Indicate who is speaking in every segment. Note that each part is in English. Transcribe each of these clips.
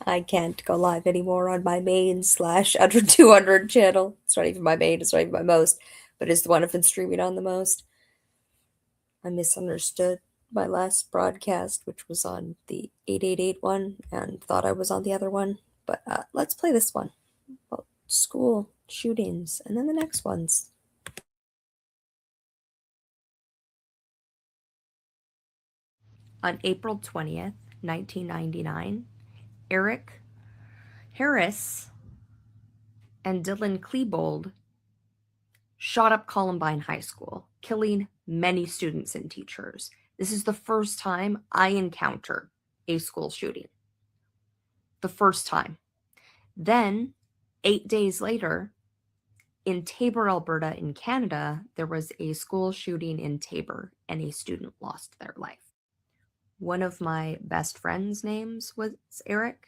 Speaker 1: I can't go live anymore on my main slash under 200 channel. It's not even my main, it's not even my most, but it's the one I've been streaming on the most. I misunderstood my last broadcast, which was on the 888 one, and thought I was on the other one. But let's play this one about school shootings and then the next ones. On April 20th, 1999, Eric Harris and Dylan Klebold shot up Columbine High School, killing many students and teachers. This is the first time I encountered a school shooting. The first time. Then, 8 days later, in Taber, Alberta, in Canada, there was a school shooting in Taber, and a student lost their life. One of my best friend's names was Eric.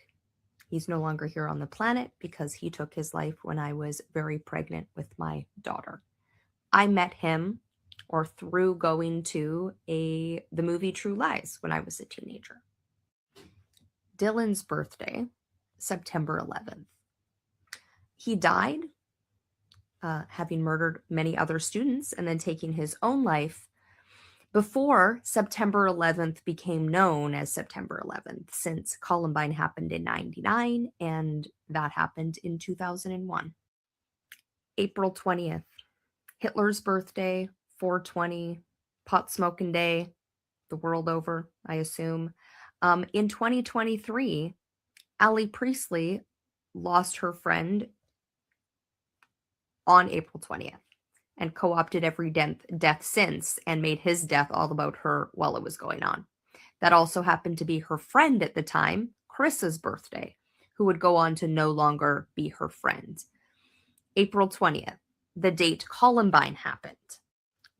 Speaker 1: He's no longer here on the planet because he took his life when I was very pregnant with my daughter. I met him or through going to the movie True Lies when I was a teenager. Dylan's birthday, September 11th. He died having murdered many other students and then taking his own life before September 11th became known as September 11th, since Columbine happened in 99 and that happened in 2001. April 20th, Hitler's birthday, 420, pot smoking day, the world over, I assume. In 2023, Allie Priestley lost her friend on April 20th and co-opted every death since and made his death all about her while it was going on. That also happened to be her friend at the time, Chris's birthday, who would go on to no longer be her friend. April 20th, the date Columbine happened.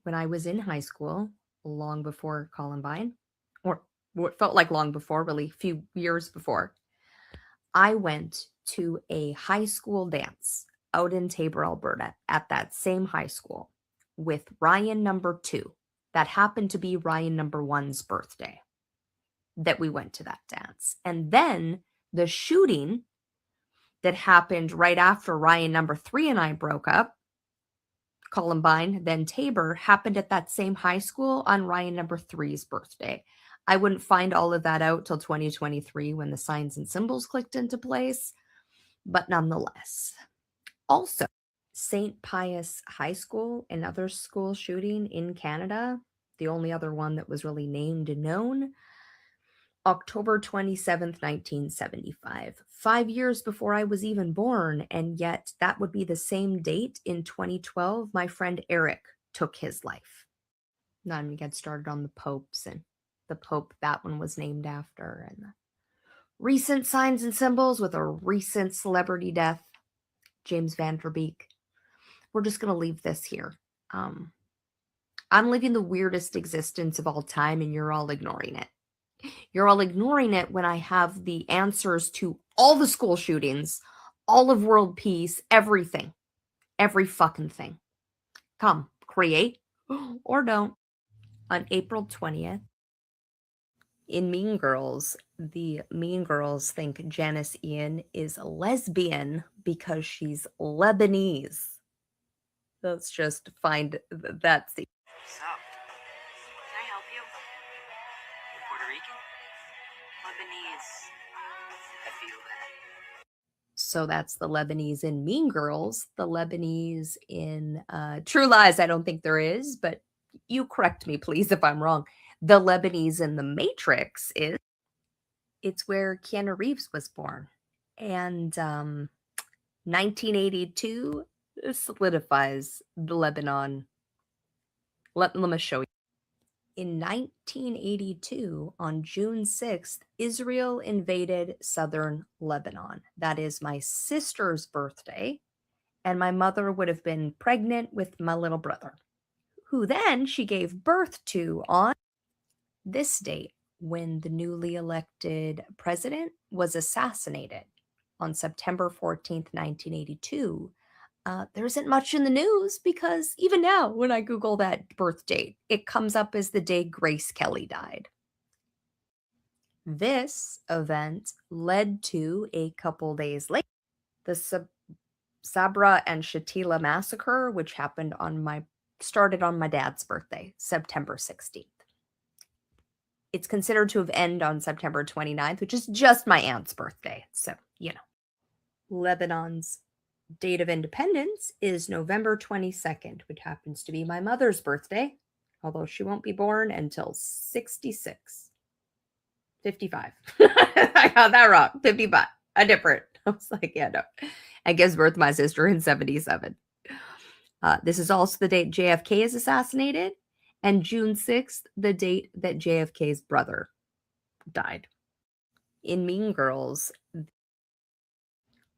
Speaker 1: When I was in high school, long before Columbine, or what felt like long before, really a few years before, I went to a high school dance out in Taber, Alberta, at that same high school with Ryan number 2. That happened to be Ryan number 1's birthday that we went to that dance. And then the shooting that happened right after Ryan number 3 and I broke up, Columbine, then Taber, happened at that same high school on Ryan number 3's birthday. I wouldn't find all of that out till 2023 when the signs and symbols clicked into place, but nonetheless. Also, St. Pius High School, another school shooting in Canada, the only other one that was really named and known, October 27th, 1975, 5 years before I was even born, and yet that would be the same date in 2012 my friend Eric took his life. Not even get started on the popes and the pope that one was named after, and the recent signs and symbols with a recent celebrity death, James Van Der Beek. We're just going to leave this here. I'm living the weirdest existence of all time, and you're all ignoring it. You're all ignoring it when I have the answers to all the school shootings, all of world peace, everything. Every fucking thing. Come, create or don't. On April 20th, in Mean Girls, the Mean Girls think Janice Ian is a lesbian because she's Lebanese. Let's just find that scene.
Speaker 2: So, can I help you? You're Puerto Rican? Lebanese. I feel that.
Speaker 1: So that's the Lebanese in Mean Girls. The Lebanese in True Lies, I don't think there is, but you correct me, please, if I'm wrong. The Lebanese in The Matrix it's where Keanu Reeves was born. And 1982 solidifies the Lebanon. Let me show you. In 1982, on June 6th, Israel invaded southern Lebanon. That is my sister's birthday, and my mother would have been pregnant with my little brother, who then she gave birth to on this date when the newly elected president was assassinated on September 14th, 1982. There isn't much in the news because even now, when I Google that birth date, it comes up as the day Grace Kelly died. This event led to a couple days later, the Sabra and Shatila massacre, which started on my dad's birthday, September 16th. It's considered to have ended on September 29th, which is just my aunt's birthday. So, Lebanon's date of independence is November 22nd, which happens to be my mother's birthday, although she won't be born until 55. I got that wrong. 55. A different. I was like, yeah, no. I gives birth to my sister in 77. This is also the date JFK is assassinated, and June 6th, the date that JFK's brother died. In Mean Girls,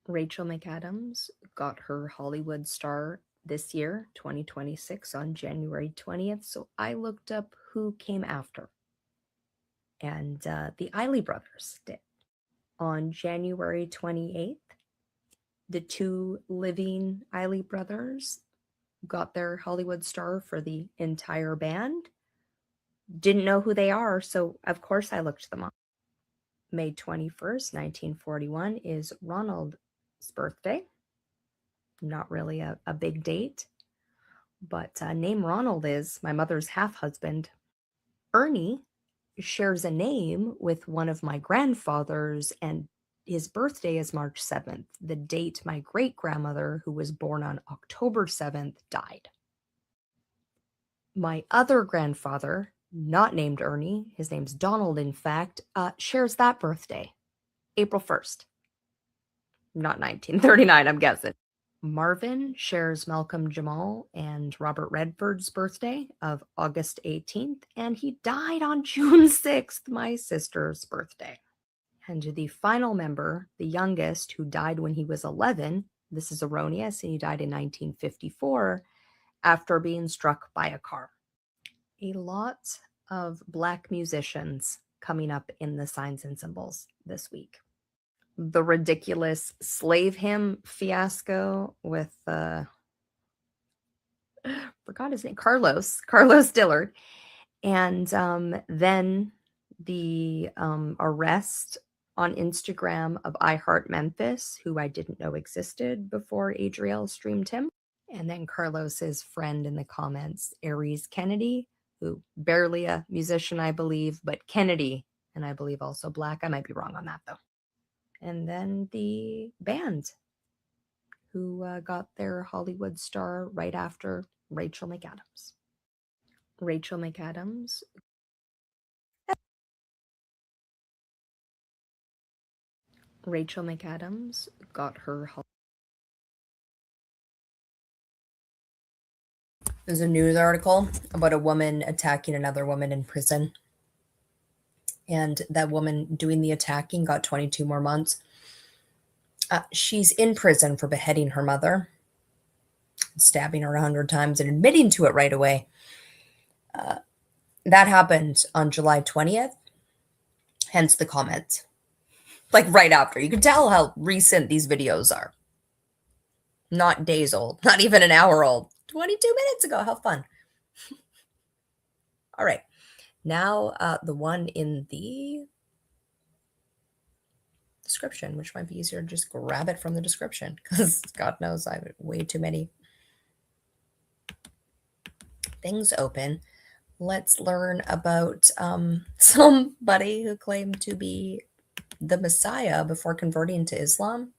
Speaker 1: Rachel McAdams got her Hollywood star this year, 2026, on January 20th. So I looked up who came after. And the Eiley brothers did. On January 28th, the two living Eiley brothers got their Hollywood star for the entire band. Didn't know who they are, so of course I looked them up. May 21st, 1941 is Ronald's birthday. Not really a big date, but name Ronald is my mother's half-husband. Ernie shares a name with one of my grandfathers, and his birthday is March 7th, the date my great-grandmother, who was born on October 7th, died. My other grandfather, not named Ernie, his name's Donald, in fact, shares that birthday, April 1st. Not 1939, I'm guessing. Marvin shares Malcolm Jamal and Robert Redford's birthday of August 18th, and he died on June 6th, my sister's birthday. And the final member, the youngest, who died when he was 11, this is erroneous, and he died in 1954 after being struck by a car. A lot of Black musicians coming up in the signs and symbols this week. The ridiculous slave hymn fiasco with forgot his name, Carlos Dillard, and then the arrest on Instagram of I Heart Memphis, who I didn't know existed before Adriel streamed him, and then Carlos's friend in the comments, Aries Kennedy, who barely a musician, I believe, but Kennedy, and I believe also Black. I might be wrong on that though. And then the band, who got their Hollywood star right after Rachel McAdams. Rachel McAdams got her. There's a news article about a woman attacking another woman in prison. And that woman doing the attacking got 22 more months. She's in prison for beheading her mother, stabbing her 100 times, and admitting to it right away. That happened on July 20th, hence the comment. Like right after. You can tell how recent these videos are. Not days old, not even an hour old. 22 minutes ago. How fun. All right. Now, the one in the description, which might be easier to just grab it from the description, because God knows I have way too many things open. Let's learn about somebody who claimed to be the Messiah before converting to Islam.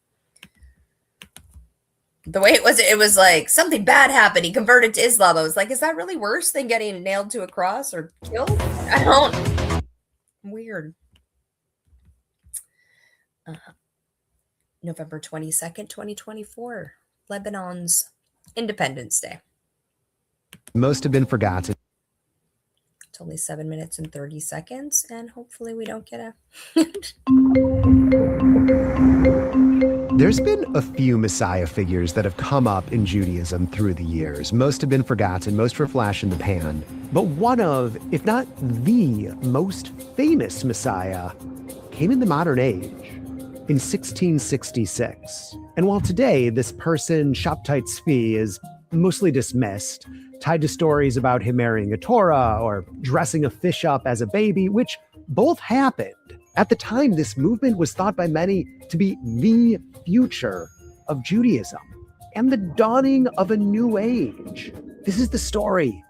Speaker 1: The way it was like something bad happened. He converted to Islam. I was like, is that really worse than getting nailed to a cross or killed? I don't. Weird. November 22nd, 2024. Lebanon's Independence Day.
Speaker 3: Most have been forgotten.
Speaker 1: It's only 7 minutes and 30 seconds, and hopefully we don't get a...
Speaker 3: There's been a few Messiah figures that have come up in Judaism through the years. Most have been forgotten, most were flash in the pan. But one of, if not the most famous Messiah, came in the modern age in 1666. And while today this person, Shabtai Tzvi, is mostly dismissed, tied to stories about him marrying a Torah or dressing a fish up as a baby, which both happened, At the time, this movement was thought by many to be the future of Judaism and the dawning of a new age. This is the story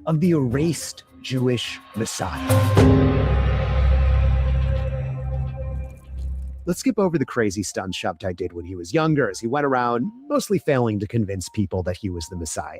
Speaker 3: of the erased Jewish Messiah. Let's skip over the crazy stunts Shabtai did when he was younger, as he went around mostly failing to convince people that he was the Messiah.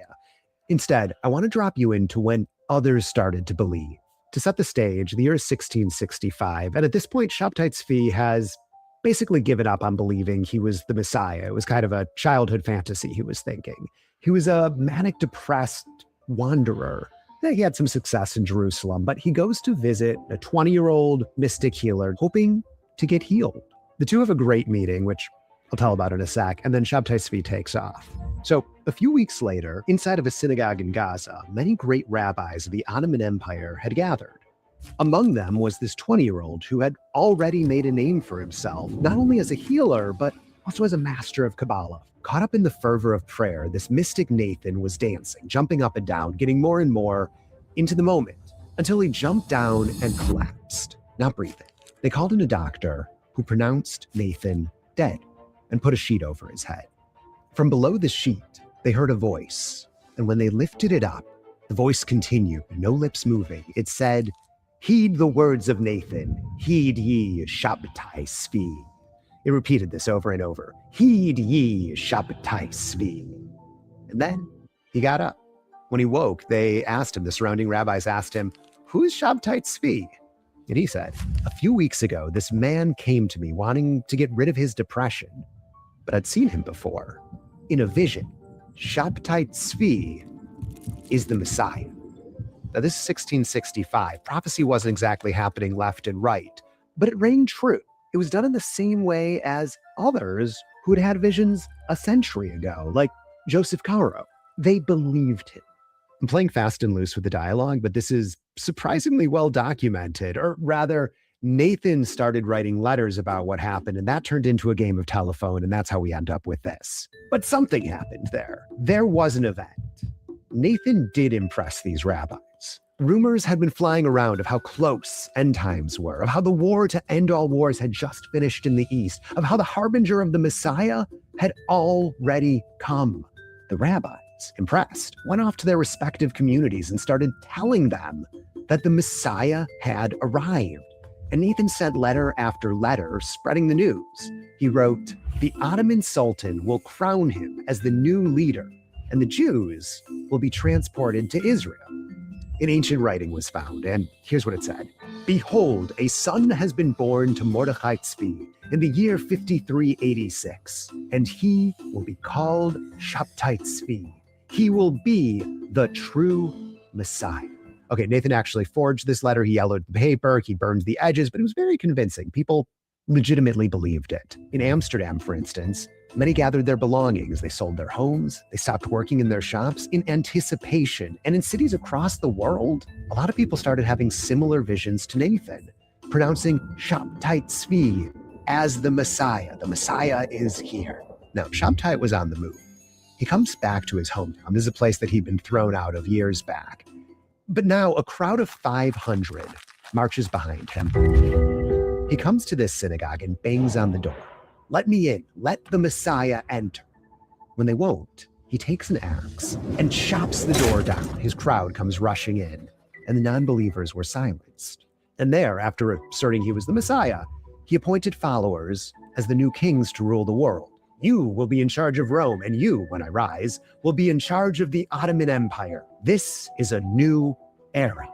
Speaker 3: Instead, I want to drop you into when others started to believe. To set the stage, the year is 1665, and at this point, Shabtai Tzvi has basically given up on believing he was the Messiah. It was kind of a childhood fantasy he was thinking. He was a manic depressed wanderer. He had some success in Jerusalem, but he goes to visit a 20-year-old mystic healer, hoping to get healed. The two have a great meeting, which I'll tell about in a sec, and then Shabtai Tzvi takes off. So a few weeks later, inside of a synagogue in Gaza, many great rabbis of the Ottoman Empire had gathered. Among them was this 20-year-old who had already made a name for himself, not only as a healer, but also as a master of Kabbalah. Caught up in the fervor of prayer, this mystic Nathan was dancing, jumping up and down, getting more and more into the moment, until he jumped down and collapsed, not breathing. They called in a doctor who pronounced Nathan dead and put a sheet over his head. From below the sheet, they heard a voice, and when they lifted it up, the voice continued, no lips moving. It said, "Heed the words of Nathan, heed ye Shabtai Tzvi." It repeated this over and over, "Heed ye Shabtai Tzvi." And then he got up. When he woke, the surrounding rabbis asked him, "Who's Shabtai Tzvi?" And he said, "A few weeks ago, this man came to me wanting to get rid of his depression, but I'd seen him before. In a vision, Shabtai Tzvi is the Messiah." Now, this is 1665. Prophecy wasn't exactly happening left and right, but it rang true. It was done in the same way as others who had had visions a century ago, like Joseph Caro. They believed him. I'm playing fast and loose with the dialogue, but this is surprisingly well documented, or rather, Nathan started writing letters about what happened, and that turned into a game of telephone, and that's how we end up with this. But something happened there. There was an event. Nathan did impress these rabbis. Rumors had been flying around of how close end times were, of how the war to end all wars had just finished in the East, of how the harbinger of the Messiah had already come. The rabbis, impressed, went off to their respective communities and started telling them that the Messiah had arrived. And Nathan sent letter after letter spreading the news. He wrote, "The Ottoman Sultan will crown him as the new leader, and the Jews will be transported to Israel." An ancient writing was found, and here's what it said. "Behold, a son has been born to Mordechai Tzvi in the year 5386, and he will be called Shabtai Tzvi. He will be the true Messiah." Okay, Nathan actually forged this letter. He yellowed the paper, he burned the edges, but it was very convincing. People legitimately believed it. In Amsterdam, for instance, many gathered their belongings. They sold their homes. They stopped working in their shops in anticipation. And in cities across the world, a lot of people started having similar visions to Nathan, pronouncing Shabtai Tzvi as the Messiah. The Messiah is here. Now, Shabtai was on the move. He comes back to his hometown. This is a place that he'd been thrown out of years back. But now a crowd of 500 marches behind him. He comes to this synagogue and bangs on the door. "Let me in. Let the Messiah enter." When they won't, he takes an axe and chops the door down. His crowd comes rushing in, and the non-believers were silenced. And there, after asserting he was the Messiah, he appointed followers as the new kings to rule the world. "You will be in charge of Rome, and you, when I rise, will be in charge of the Ottoman Empire. This is a new era."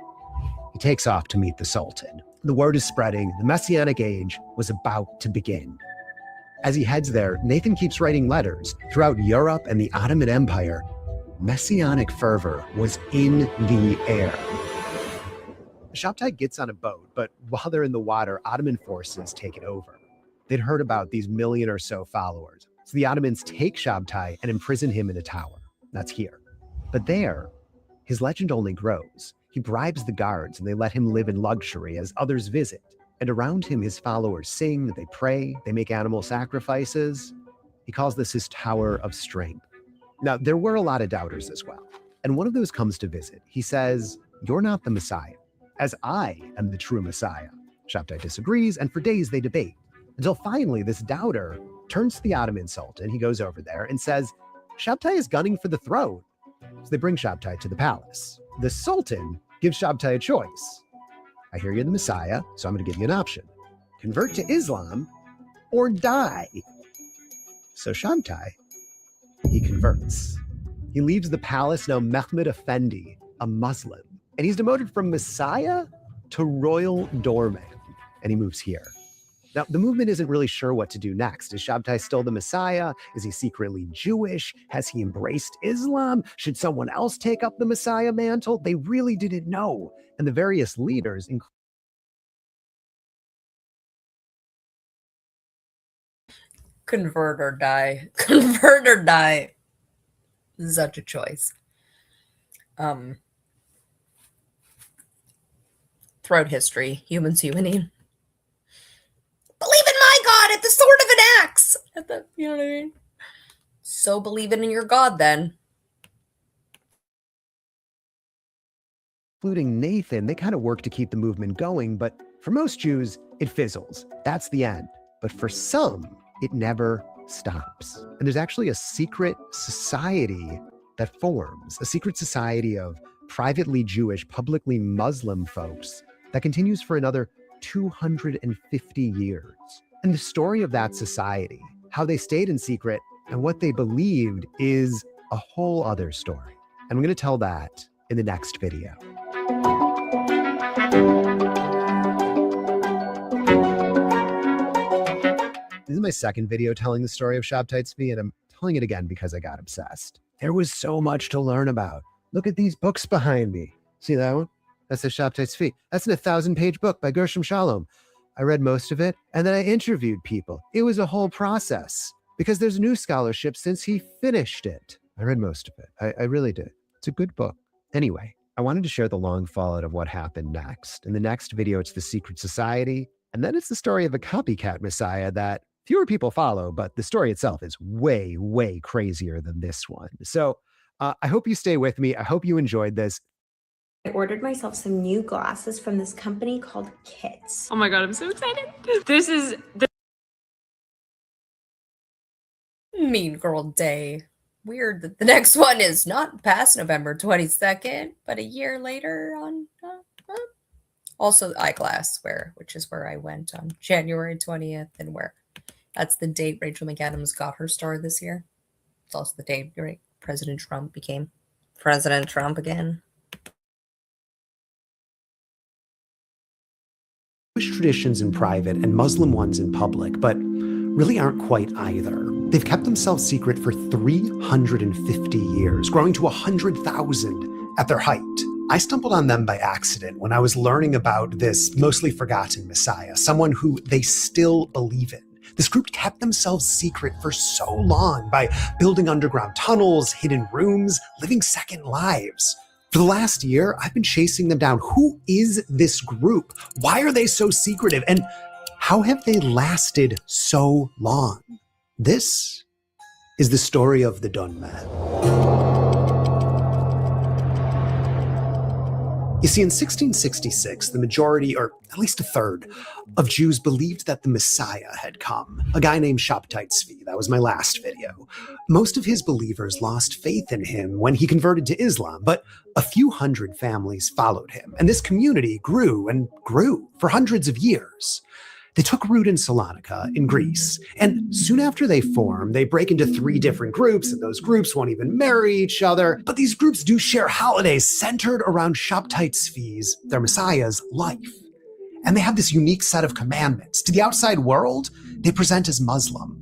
Speaker 3: He takes off to meet the Sultan. The word is spreading. The Messianic age was about to begin. As he heads there, Nathan keeps writing letters. Throughout Europe and the Ottoman Empire, Messianic fervor was in the air. Shabtai gets on a boat, but while they're in the water, Ottoman forces take it over. They'd heard about these million or so followers. So the Ottomans take Shabtai and imprison him in a tower. That's here. But there, his legend only grows. He bribes the guards and they let him live in luxury as others visit. And around him, his followers sing, they pray, they make animal sacrifices. He calls this his Tower of Strength. Now, there were a lot of doubters as well. And one of those comes to visit. He says, "You're not the Messiah, as I am the true Messiah. Shabtai disagrees, and for days they debate, until finally this doubter turns to the Ottoman Sultan. He goes over there and says, Shabtai is gunning for the throne. So they bring Shabtai to the palace. The Sultan gives Shabtai a choice. I hear you're the Messiah, so I'm going to give you an option. Convert to Islam or die. So Shabtai, he converts. He leaves the palace, now Mehmed Effendi, a Muslim. And he's demoted from Messiah to royal doorman. And he moves here. Now, the movement isn't really sure what to do next. Is Shabtai still the Messiah? Is he secretly Jewish? Has he embraced Islam? Should someone else take up the Messiah mantle? They really didn't know. And the various leaders,
Speaker 1: Convert or die. Convert or die. Such a choice. Throughout history, humans humaning. Believe in my God at the sword of an axe. You know what I mean? So believe in your God then.
Speaker 3: including Nathan, they kind of work to keep the movement going, but for most Jews, it fizzles. That's the end. But for some, it never stops. And there's actually a secret society that forms, a secret society of privately Jewish, publicly Muslim folks that continues for another 250 years. And the story of that society, how they stayed in secret and what they believed, is a whole other story. And I'm going to tell that in the next video. This is my second video telling the story of Shabtai Tzvi, and I'm telling it again because I got obsessed. There was so much to learn about. Look at these books behind me. See that one? That's the Shabtai Tzvi. That's an 1,000-page book by Gershom Shalom. I read most of it, and then I interviewed people. It was a whole process because there's new scholarship since he finished it. I read most of it. I really did. It's a good book. Anyway, I wanted to share the long fallout of what happened next. In the next video, it's the secret society, and then it's the story of a copycat messiah that fewer people follow, but the story itself is way, way crazier than this one. So I hope you stay with me. I hope you enjoyed this.
Speaker 4: I ordered myself some new glasses from this company called Kits.
Speaker 5: Oh my God, I'm so excited. This is
Speaker 1: Mean Girl Day. Weird that the next one is not past November 22nd, but a year later on. Also, eyeglass wear, which is where I went on January 20th, and where that's the date Rachel McAdams got her star this year. It's also the date President Trump became President Trump again.
Speaker 3: Jewish traditions in private and Muslim ones in public, but really aren't quite either. They've kept themselves secret for 350 years, growing to 100,000 at their height. I stumbled on them by accident when I was learning about this mostly forgotten messiah, someone who they still believe in. This group kept themselves secret for so long by building underground tunnels, hidden rooms, living second lives. For the last year, I've been chasing them down. Who is this group? Why are they so secretive? And how have they lasted so long? This is the story of the Dunman. You see, in 1666, the majority, or at least a third, of Jews believed that the Messiah had come, a guy named Shabtai Tzvi. That was my last video. Most of his believers lost faith in him when he converted to Islam, but a few hundred families followed him, and this community grew and grew for hundreds of years. They took root in Salonika, in Greece, and soon after they form, they break into 3 different groups, and those groups won't even marry each other, but these groups do share holidays centered around Shabtai Tzvi's, their Messiah's, life. And they have this unique set of commandments. To the outside world, they present as Muslim.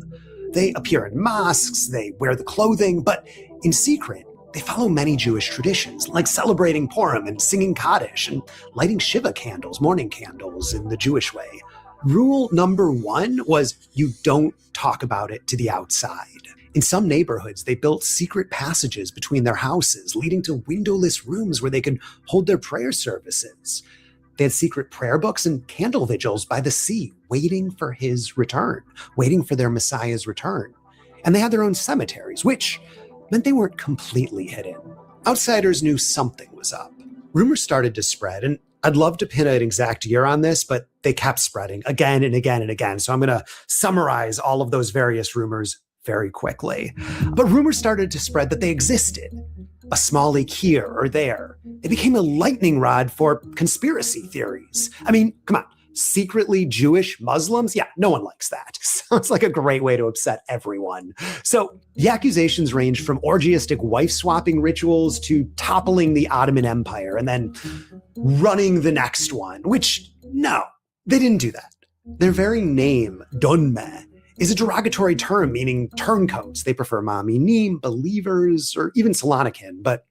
Speaker 3: They appear in mosques, they wear the clothing, but in secret, they follow many Jewish traditions, like celebrating Purim and singing Kaddish and lighting Shiva candles, morning candles, in the Jewish way. Rule number 1 was you don't talk about it to the outside. In some neighborhoods, they built secret passages between their houses, leading to windowless rooms where they could hold their prayer services. They had secret prayer books and candle vigils by the sea, waiting for his return, waiting for their Messiah's return. And they had their own cemeteries, which meant they weren't completely hidden. Outsiders knew something was up. Rumors started to spread, and I'd love to pin an exact year on this, but they kept spreading again and again and again. So I'm going to summarize all of those various rumors very quickly. But rumors started to spread that they existed. A small leak here or there. They became a lightning rod for conspiracy theories. I mean, come on. Secretly Jewish Muslims? Yeah, no one likes that. Sounds like a great way to upset everyone. So the accusations ranged from orgiastic wife-swapping rituals to toppling the Ottoman Empire and then running the next one, which, no, they didn't do that. Their very name, Dönme, is a derogatory term meaning turncoats. They prefer Maminim, believers, or even Salonican, but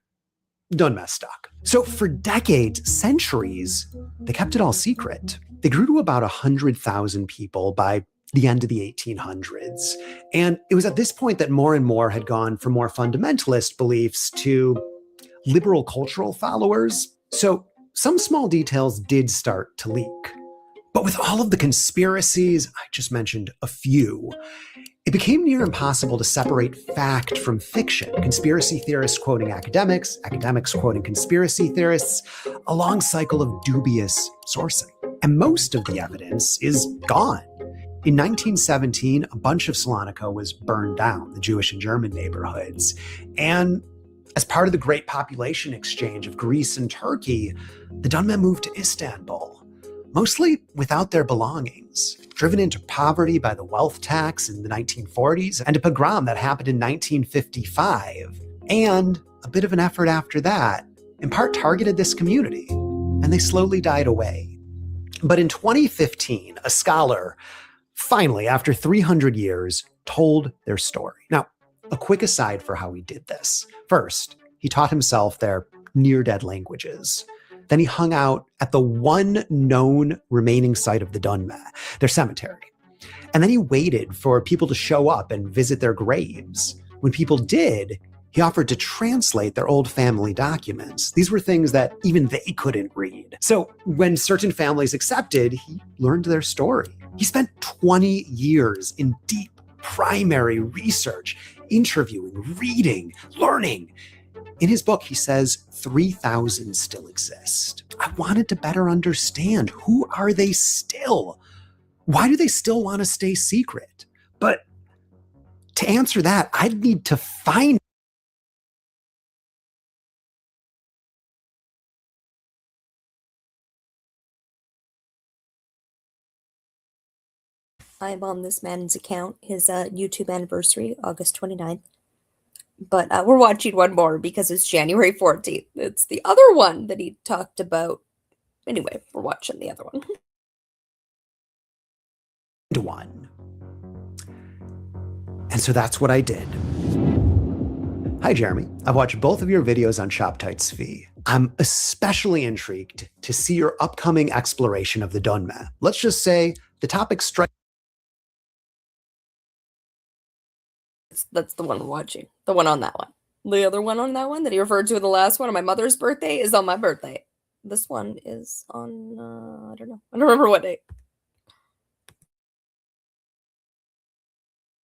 Speaker 3: Dönme stuck. So for decades, centuries, they kept it all secret. They grew to about 100,000 people by the end of the 1800s. And it was at this point that more and more had gone from more fundamentalist beliefs to liberal cultural followers. So some small details did start to leak. But with all of the conspiracies, I just mentioned a few, it became near impossible to separate fact from fiction. Conspiracy theorists quoting academics, academics quoting conspiracy theorists, a long cycle of dubious sourcing. And most of the evidence is gone. In 1917, a bunch of Salonika was burned down, the Jewish and German neighborhoods. And as part of the great population exchange of Greece and Turkey, the Dönme moved to Istanbul, mostly without their belongings, driven into poverty by the wealth tax in the 1940s and a pogrom that happened in 1955. And a bit of an effort after that, in part targeted this community, and they slowly died away. But in 2015, a scholar, finally, after 300 years, told their story. Now, a quick aside for how he did this. First, he taught himself their near-dead languages. Then he hung out at the one known remaining site of the Dönme, their cemetery. And then he waited for people to show up and visit their graves. When people did, he offered to translate their old family documents. These were things that even they couldn't read. So when certain families accepted, he learned their story. He spent 20 years in deep primary research, interviewing, reading, learning. In his book, he says 3,000 still exist. I wanted to better understand, who are they still? Why do they still want to stay secret? But to answer that, I'd need to find
Speaker 6: I'm on this man's account, his YouTube anniversary, August 29th. But we're watching one more because it's January 14th. It's the other one that he talked about. Anyway, we're watching the other one.
Speaker 3: one. And so that's what I did. Hi, Jeremy. I've watched both of your videos on Shabtai Tzvi. I'm especially intrigued to see your upcoming exploration of the Dönme. Let's just say the topic strikes.
Speaker 6: That's the one we're watching. The one on that one. The other one on that one that he referred to in the last one on my mother's birthday is on my birthday. This one is on, I don't know. I don't remember what date.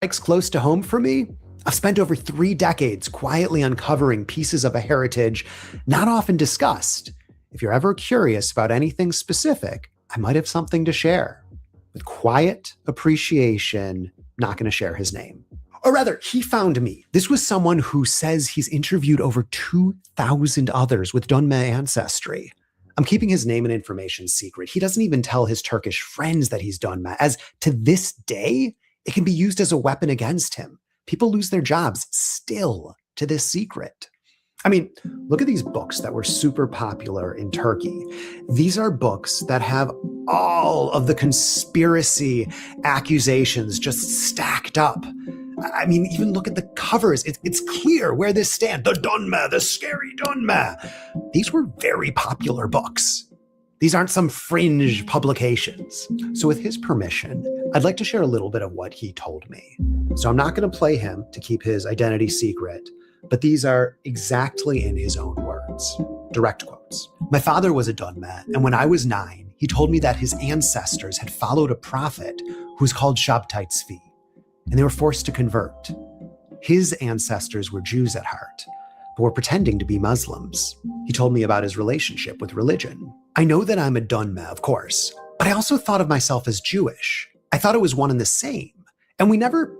Speaker 3: Close to home for me. I've spent over 3 decades quietly uncovering pieces of a heritage not often discussed. If you're ever curious about anything specific, I might have something to share. With quiet appreciation, not going to share his name. Or rather, he found me. This was someone who says he's interviewed over 2,000 others with Dönme ancestry. I'm keeping his name and information secret. He doesn't even tell his Turkish friends that he's Dönme, as to this day, it can be used as a weapon against him. People lose their jobs still to this secret. I mean, look at these books that were super popular in Turkey. These are books that have all of the conspiracy accusations just stacked up. I mean, even look at the covers. It's clear where this stands. The Dönme, the scary Dönme. These were very popular books. These aren't some fringe publications. So with his permission, I'd like to share a little bit of what he told me. So I'm not going to play him to keep his identity secret, but these are exactly in his own words. Direct quotes. My father was a Dönme, and when I was 9, he told me that his ancestors had followed a prophet who was called Shabtai Tzvi, and they were forced to convert. His ancestors were Jews at heart, but were pretending to be Muslims. He told me about his relationship with religion. I know that I'm a Dunme, of course, but I also thought of myself as Jewish. I thought it was one and the same. And we never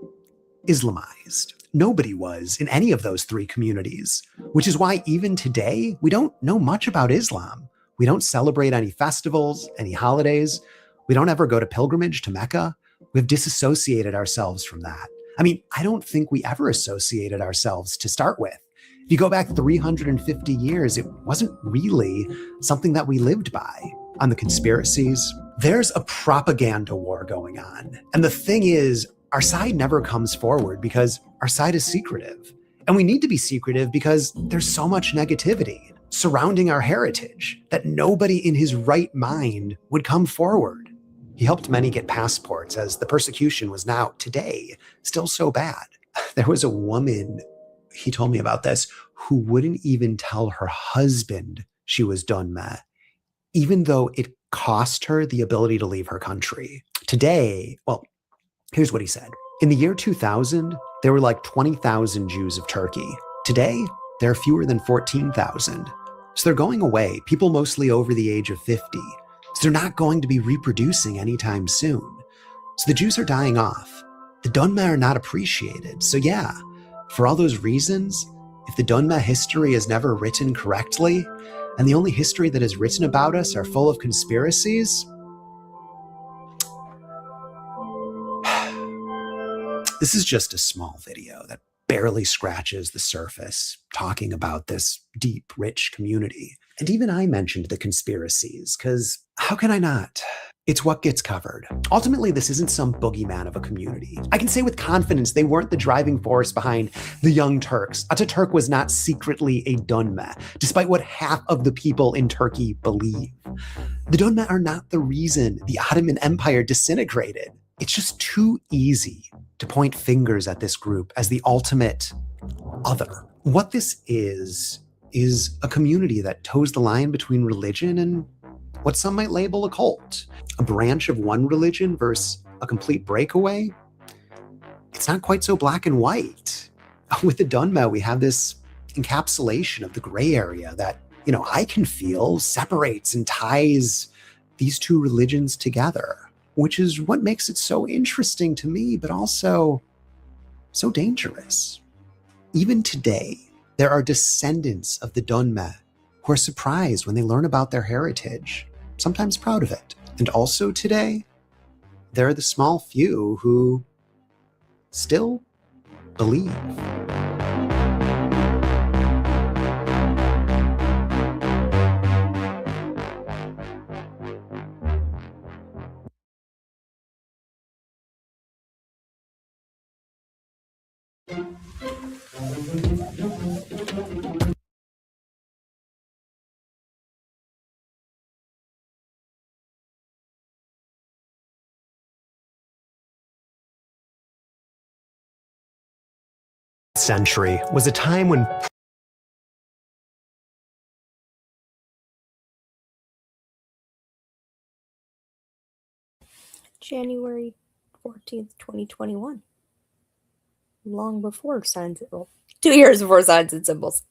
Speaker 3: Islamized. Nobody was in any of those three communities, which is why even today, we don't know much about Islam. We don't celebrate any festivals, any holidays. We don't ever go to pilgrimage to Mecca. We've disassociated ourselves from that. I mean, I don't think we ever associated ourselves to start with. If you go back 350 years, it wasn't really something that we lived by. On the conspiracies, there's a propaganda war going on. And the thing is, our side never comes forward because our side is secretive. And we need to be secretive because there's so much negativity surrounding our heritage that nobody in his right mind would come forward. He helped many get passports as the persecution was now, today, still so bad. There was a woman, he told me about this, who wouldn't even tell her husband she was Dunme, even though it cost her the ability to leave her country. Today, well, here's what he said. In the year 2000, there were like 20,000 Jews of Turkey. Today, there are fewer than 14,000. So they're going away, people mostly over the age of 50. So they're not going to be reproducing anytime soon. So the Jews are dying off. The Dunme are not appreciated. So yeah, for all those reasons, if the Dunme history is never written correctly, and the only history that is written about us are full of conspiracies, this is just a small video that barely scratches the surface, talking about this deep, rich community. And even I mentioned the conspiracies, because how can I not? It's what gets covered. Ultimately, this isn't some boogeyman of a community. I can say with confidence they weren't the driving force behind the Young Turks. Ataturk was not secretly a Dunme, despite what half of the people in Turkey believe. The Dunme are not the reason the Ottoman Empire disintegrated. It's just too easy to point fingers at this group as the ultimate other. What this is a community that toes the line between religion and what some might label a cult. A branch of one religion versus a complete breakaway. It's not quite so black and white. With the Dunme, we have this encapsulation of the gray area that, I can feel separates and ties these two religions together, which is what makes it so interesting to me, but also so dangerous. Even today, there are descendants of the Dunme who are surprised when they learn about their heritage, sometimes proud of it. And also today, there are the small few who still believe. Century was a time when
Speaker 6: January 14th, 2021. Long before signs, 2 years before Signs and Symbols.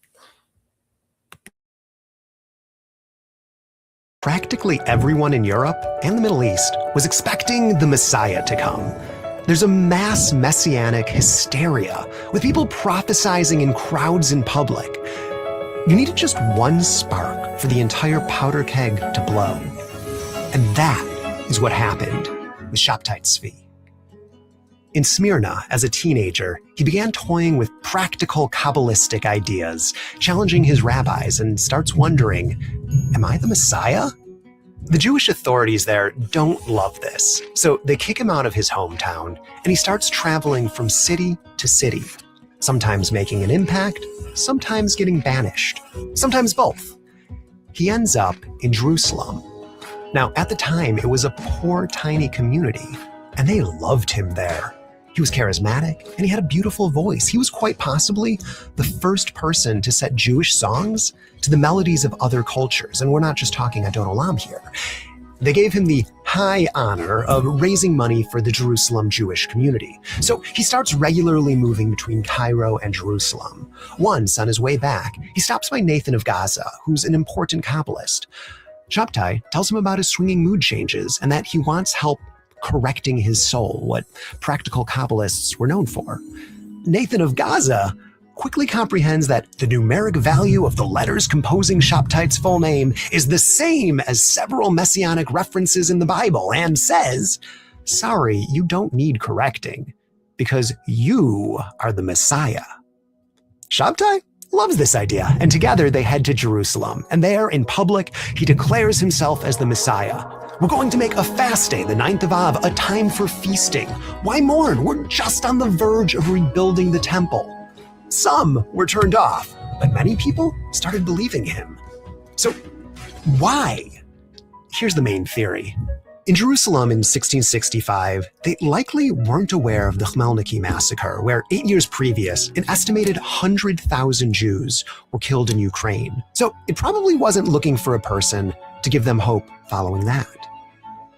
Speaker 3: practically everyone in Europe and the Middle East was expecting the Messiah to come. There's a mass messianic hysteria, with people prophesizing in crowds in public. You needed just one spark for the entire powder keg to blow. And that is what happened with Shabtai Tzvi. In Smyrna, as a teenager, he began toying with practical Kabbalistic ideas, challenging his rabbis, and starts wondering, am I the Messiah? The Jewish authorities there don't love this, so they kick him out of his hometown, and he starts traveling from city to city, sometimes making an impact, sometimes getting banished, sometimes both. He ends up in Jerusalem. Now, at the time, it was a poor, tiny community, and they loved him there. He was charismatic, and he had a beautiful voice. He was quite possibly the first person to set Jewish songs to the melodies of other cultures, and we're not just talking Adon Olam here. They gave him the high honor of raising money for the Jerusalem Jewish community. So he starts regularly moving between Cairo and Jerusalem. Once, on his way back, he stops by Nathan of Gaza, who's an important Kabbalist. Shabtai tells him about his swinging mood changes and that he wants help correcting his soul, what practical Kabbalists were known for. Nathan of Gaza quickly comprehends that the numeric value of the letters composing Shabtait's full name is the same as several messianic references in the Bible and says, "Sorry, you don't need correcting, because you are the Messiah." Shabtai loves this idea, and together they head to Jerusalem, and there, in public, he declares himself as the Messiah. "We're going to make a fast day, the 9th of Av, a time for feasting. Why mourn? We're just on the verge of rebuilding the temple." Some were turned off, but many people started believing him. So, why? Here's the main theory. In Jerusalem in 1665, they likely weren't aware of the Khmelnytsky massacre, where 8 years previous, an estimated 100,000 Jews were killed in Ukraine. So it probably wasn't looking for a person to give them hope following that.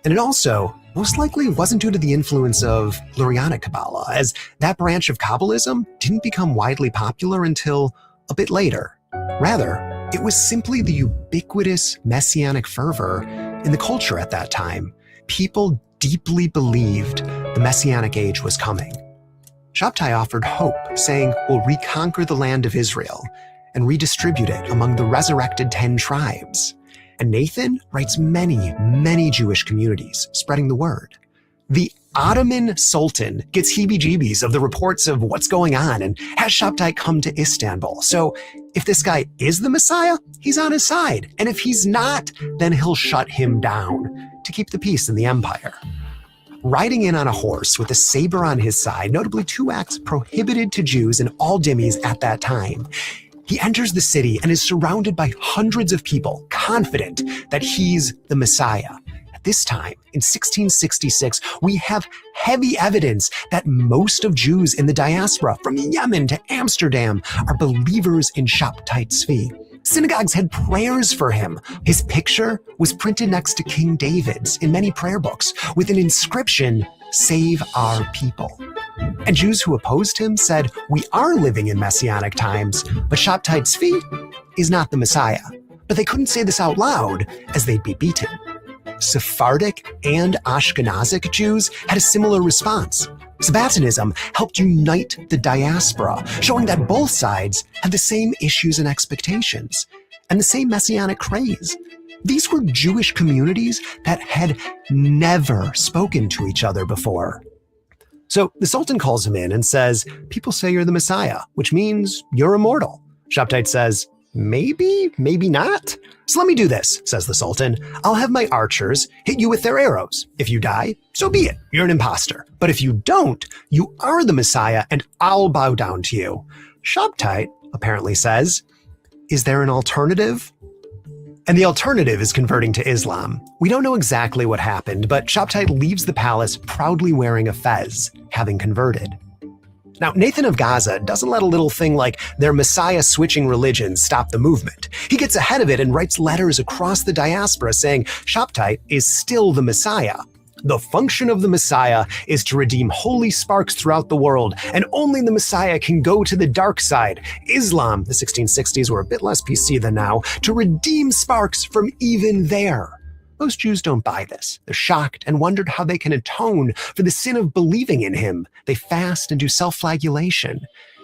Speaker 3: And it also most likely wasn't due to the influence of Lurianic Kabbalah, as that branch of Kabbalism didn't become widely popular until a bit later. Rather, it was simply the ubiquitous messianic fervor in the culture at that time. People deeply believed the messianic age was coming. Shabtai offered hope, saying, "We'll reconquer the land of Israel and redistribute it among the resurrected 10 tribes." And Nathan writes many Jewish communities, spreading the word. The Ottoman Sultan gets heebie-jeebies of the reports of what's going on and has Shabtai come to Istanbul. So if this guy is the Messiah, he's on his side. And if he's not, then he'll shut him down to keep the peace in the empire. Riding in on a horse with a saber on his side, notably 2 acts prohibited to Jews in all dhimmis at that time, he enters the city and is surrounded by hundreds of people, confident that he's the Messiah. At this time, in 1666, we have heavy evidence that most of Jews in the diaspora, from Yemen to Amsterdam, are believers in Shabtai Tzvi. Synagogues had prayers for him. His picture was printed next to King David's in many prayer books with an inscription, "Save our people." And Jews who opposed him said, "We are living in messianic times, but Shabtai Tzvi is not the Messiah." But they couldn't say this out loud, as they'd be beaten. Sephardic and Ashkenazic Jews had a similar response. Sabbatianism helped unite the diaspora, showing that both sides had the same issues and expectations, and the same messianic craze. These were Jewish communities that had never spoken to each other before. So the Sultan calls him in and says, "People say you're the Messiah, which means you're immortal." Shabtai says, "Maybe, maybe not. So let me do this," says the Sultan. "I'll have my archers hit you with their arrows. If you die, so be it. You're an imposter. But if you don't, you are the Messiah and I'll bow down to you." Shabtai apparently says, "Is there an alternative?" And the alternative is converting to Islam. We don't know exactly what happened, but Shabtai leaves the palace proudly wearing a fez, having converted. Now, Nathan of Gaza doesn't let a little thing like their Messiah switching religions stop the movement. He gets ahead of it and writes letters across the diaspora saying Shabtai is still the Messiah. The function of the Messiah is to redeem holy sparks throughout the world, and only the Messiah can go to the dark side. Islam, the 1660s were a bit less PC than now, to redeem sparks from even there. Most Jews don't buy this. They're shocked and wondered how they can atone for the sin of believing in him. They fast and do self-flagellation.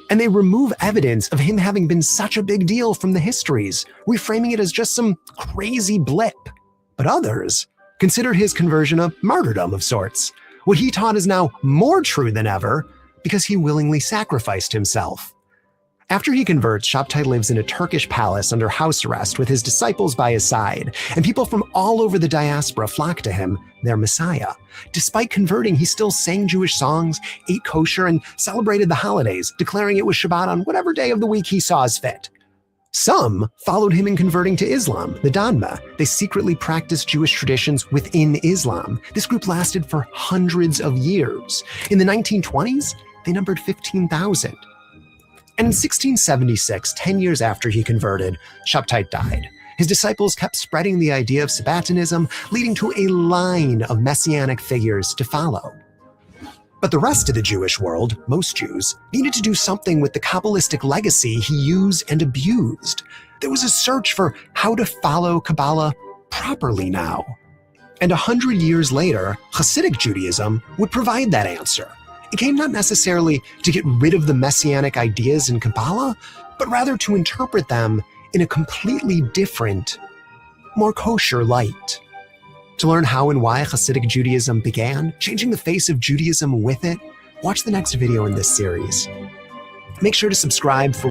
Speaker 3: And they remove evidence of him having been such a big deal from the histories, reframing it as just some crazy blip. But others consider his conversion a martyrdom of sorts. What he taught is now more true than ever because he willingly sacrificed himself. After he converts, Shabtai lives in a Turkish palace under house arrest with his disciples by his side, and people from all over the diaspora flock to him, their Messiah. Despite converting, he still sang Jewish songs, ate kosher, and celebrated the holidays, declaring it was Shabbat on whatever day of the week he saw as fit. Some followed him in converting to Islam, the Danma. They secretly practiced Jewish traditions within Islam. This group lasted for hundreds of years. In the 1920s, they numbered 15,000. And in 1676, 10 years after he converted, Shabtai died. His disciples kept spreading the idea of Sabbatianism, leading to a line of messianic figures to follow. But the rest of the Jewish world, most Jews, needed to do something with the Kabbalistic legacy he used and abused. There was a search for how to follow Kabbalah properly now? And 100 years later, Hasidic Judaism would provide that answer. It came not necessarily to get rid of the messianic ideas in Kabbalah, but rather to interpret them in a completely different, more kosher light. To learn how and why Hasidic Judaism began, changing the face of Judaism with it, watch the next video in this series. Make sure to subscribe for...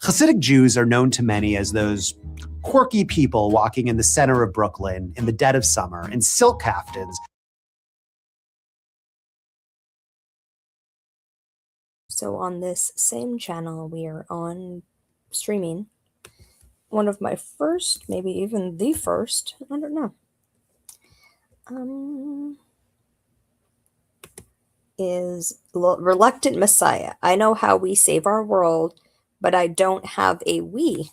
Speaker 3: Hasidic Jews are known to many as those quirky people walking in the center of Brooklyn in the dead of summer in silk kaftans.
Speaker 6: So on this same channel, we are on streaming one of my first, maybe even the first, I don't know, is Reluctant Messiah. I know how we save our world, but I don't have a we.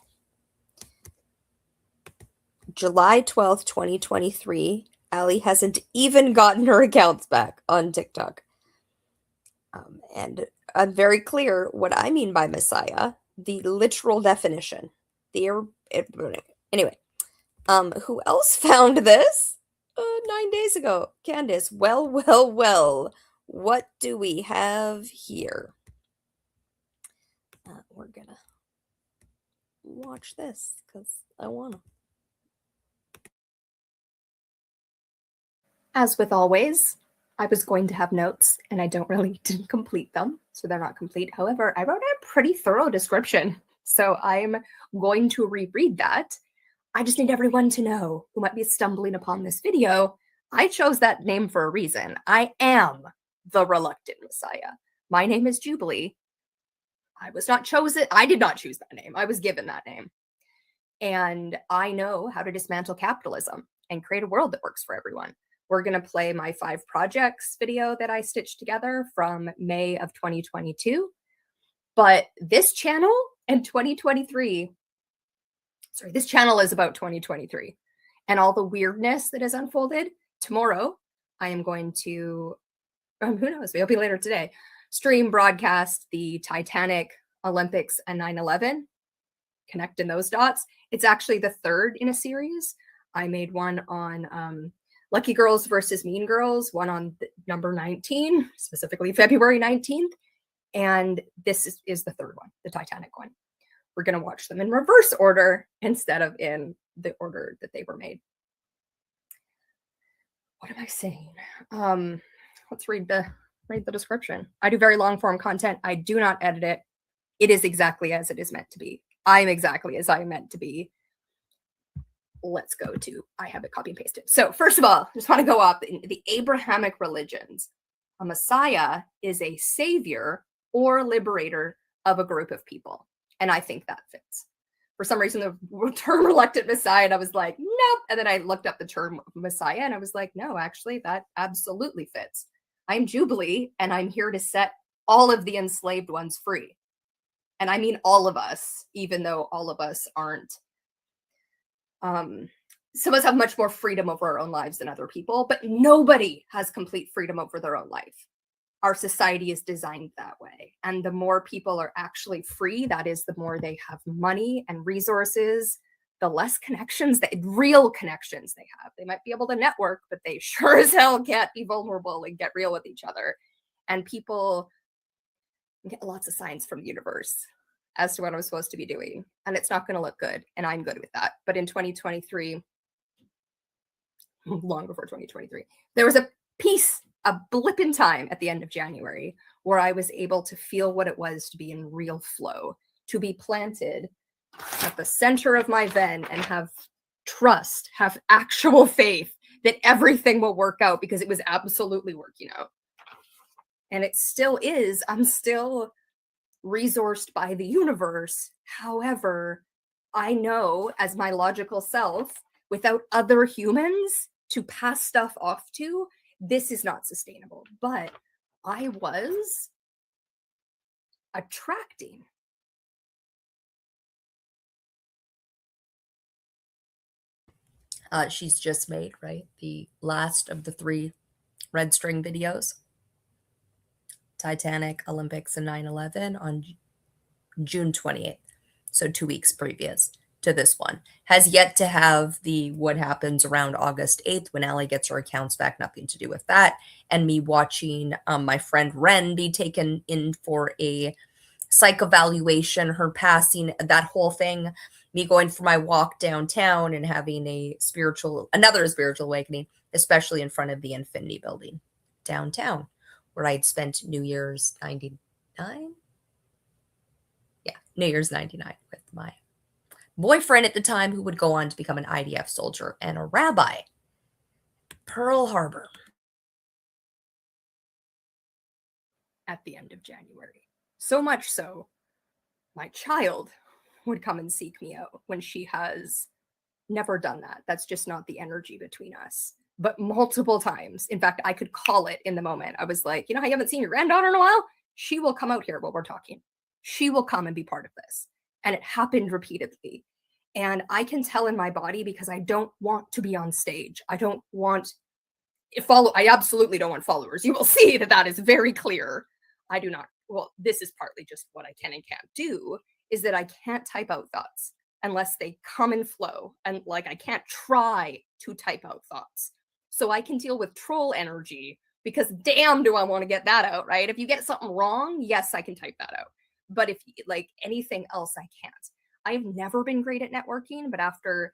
Speaker 6: July 12th, 2023. Ali hasn't even gotten her accounts back on TikTok. And I'm very clear what I mean by Messiah, the literal definition. Anyway, who else found this? 9 days ago. Candace, well. What do we have here? We're gonna watch this because I wanna.
Speaker 7: As with always, I was going to have notes and I didn't complete them, so they're not complete. However, I wrote a pretty thorough description, so I'm going to reread that. I just need everyone to know who might be stumbling upon this video, I chose that name for a reason. I am the Reluctant Messiah. My name is Jubilee. I was not chosen. I did not choose that name. I was given that name. And I know how to dismantle capitalism and create a world that works for everyone. We're going to play my 5 projects video that I stitched together from May of 2022. But this channel in 2023, this channel is about 2023 and all the weirdness that has unfolded. Tomorrow, I am going to, who knows, maybe later today, stream broadcast the Titanic, Olympics, and 9/11, connecting those dots. It's actually the 3rd in a series. I made one on Lucky Girls versus Mean Girls, one on number 19, specifically February 19th. And this is the 3rd one, the Titanic one. We're going to watch them in reverse order instead of in the order that they were made. What am I saying? Let's read the description. I do very long form content. I do not edit it. It is exactly as it is meant to be. I'm exactly as I am meant to be. Let's go to, I have it copy and pasted. So first of all, I just want to go up in the Abrahamic religions. A Messiah is a savior or liberator of a group of people. And I think that fits. For some reason, the term Reluctant Messiah, and I was like, nope. And then I looked up the term Messiah and I was like, no, actually, that absolutely fits. I'm Jubilee and I'm here to set all of the enslaved ones free. And I mean all of us, even though all of us aren't. Some of us have much more freedom over our own lives than other people, but nobody has complete freedom over their own life. Our society is designed that way. And the more people are actually free, that is, the more they have money and resources, the less connections, real connections they have. They might be able to network, but they sure as hell can't be vulnerable and get real with each other. And people get lots of signs from the universe as to what I'm supposed to be doing. And it's not going to look good. And I'm good with that. But in 2023, long before 2023, there was a blip in time at the end of January where I was able to feel what it was to be in real flow, to be planted at the center of my Venn and have trust, have actual faith that everything will work out, because it was absolutely working out. And it still is. I'm still resourced by the universe. However, I know as my logical self, without other humans to pass stuff off to, this is not sustainable. But I was attracting. She's just made, right, the last of the 3 red string videos. Titanic, Olympics, and 9/11 on June 28th. So 2 weeks previous.
Speaker 6: to this one. Has yet to have the what happens around August 8th when Allie gets her accounts back, nothing to do with that. And me watching my friend Ren be taken in for a psych evaluation, her passing, that whole thing, me going for my walk downtown and having another spiritual awakening, especially in front of the Infinity Building downtown, where I'd spent New Year's 99. Yeah, New Year's 99 with my boyfriend at the time, who would go on to become an IDF soldier and a rabbi. Pearl Harbor.
Speaker 7: At the end of January. So much so, my child would come and seek me out when she has never done that. That's just not the energy between us. But multiple times, in fact, I could call it in the moment. I was like, you know how you haven't seen your granddaughter in a while? She will come out here while we're talking. She will come and be part of this. And it happened repeatedly. And I can tell in my body, because I don't want to be on stage. I don't want I absolutely don't want followers. You will see that is very clear. I do not. Well, this is partly just what I can and can't do, is that I can't type out thoughts unless they come and flow. And like, I can't try to type out thoughts. So I can deal with troll energy, because damn, do I want to get that out, right? If you get something wrong, yes, I can type that out. But if like anything else, I can't. I've never been great at networking, but after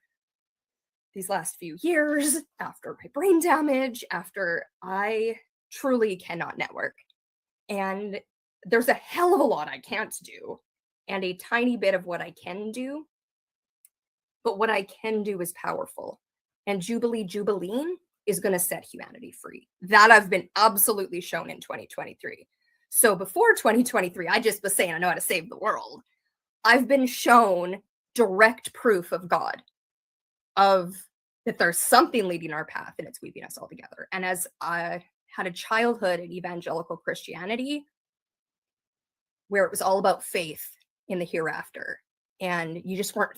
Speaker 7: these last few years, after my brain damage, after I truly cannot network. And there's a hell of a lot I can't do, and a tiny bit of what I can do. But what I can do is powerful. And Jubilee is going to set humanity free. That I've been absolutely shown in 2023. So before 2023, I just was saying I know how to save the world. I've been shown direct proof of God, of that there's something leading our path, and it's weaving us all together. And as I had a childhood in evangelical Christianity, where it was all about faith in the hereafter, and you just weren't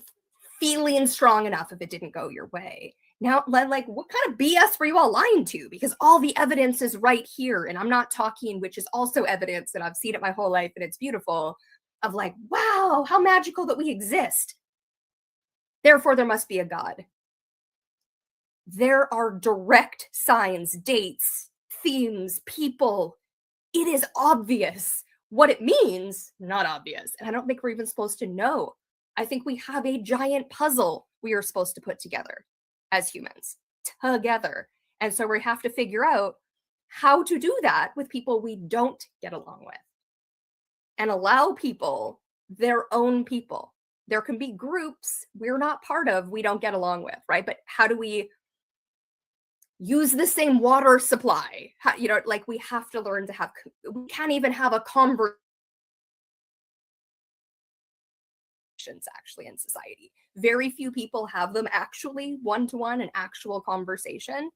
Speaker 7: feeling strong enough if it didn't go your way. Now, like, what kind of BS were you all lying to? Because all the evidence is right here. And I'm not talking, which is also evidence, and I've seen it my whole life, and it's beautiful, of like, wow, how magical that we exist. Therefore, there must be a God. There are direct signs, dates, themes, people. It is obvious. What it means, not obvious. And I don't think we're even supposed to know. I think we have a giant puzzle we are supposed to put together as humans, together. And so we have to figure out how to do that with people we don't get along with, and allow people their own people. There can be groups we're not part of, we don't get along with, right? But how do we use the same water supply? How, like, we have to learn to have, we can't even have a conversation actually in society. Very few people have them actually one-to-one, an actual conversation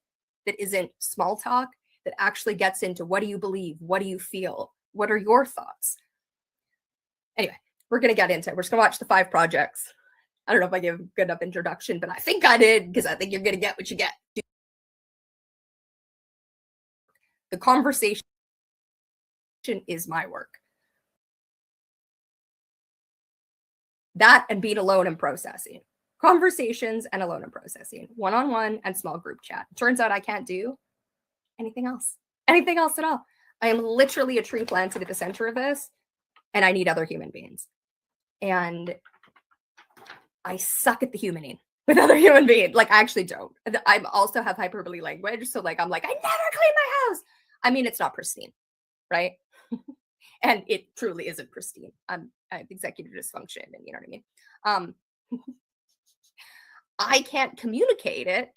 Speaker 7: that isn't small talk, that actually gets into what do you believe? What do you feel? What are your thoughts? Anyway, we're going to get into it. We're just going to watch the 5 projects. I don't know if I gave a good enough introduction, but I think I did, because I think you're going to get what you get. The conversation is my work. That and being alone and processing. Conversations and alone and processing. One-on-one and small group chat. Turns out I can't do anything else. Anything else at all. I am literally a tree planted at the center of this, and I need other human beings. And I suck at the humaning with other human beings. Like, I actually don't. I also have hyperbole language. So like, I'm like, I never clean my house. I mean, it's not pristine, right? And it truly isn't pristine. I have executive dysfunction, and you know what I mean? I can't communicate it.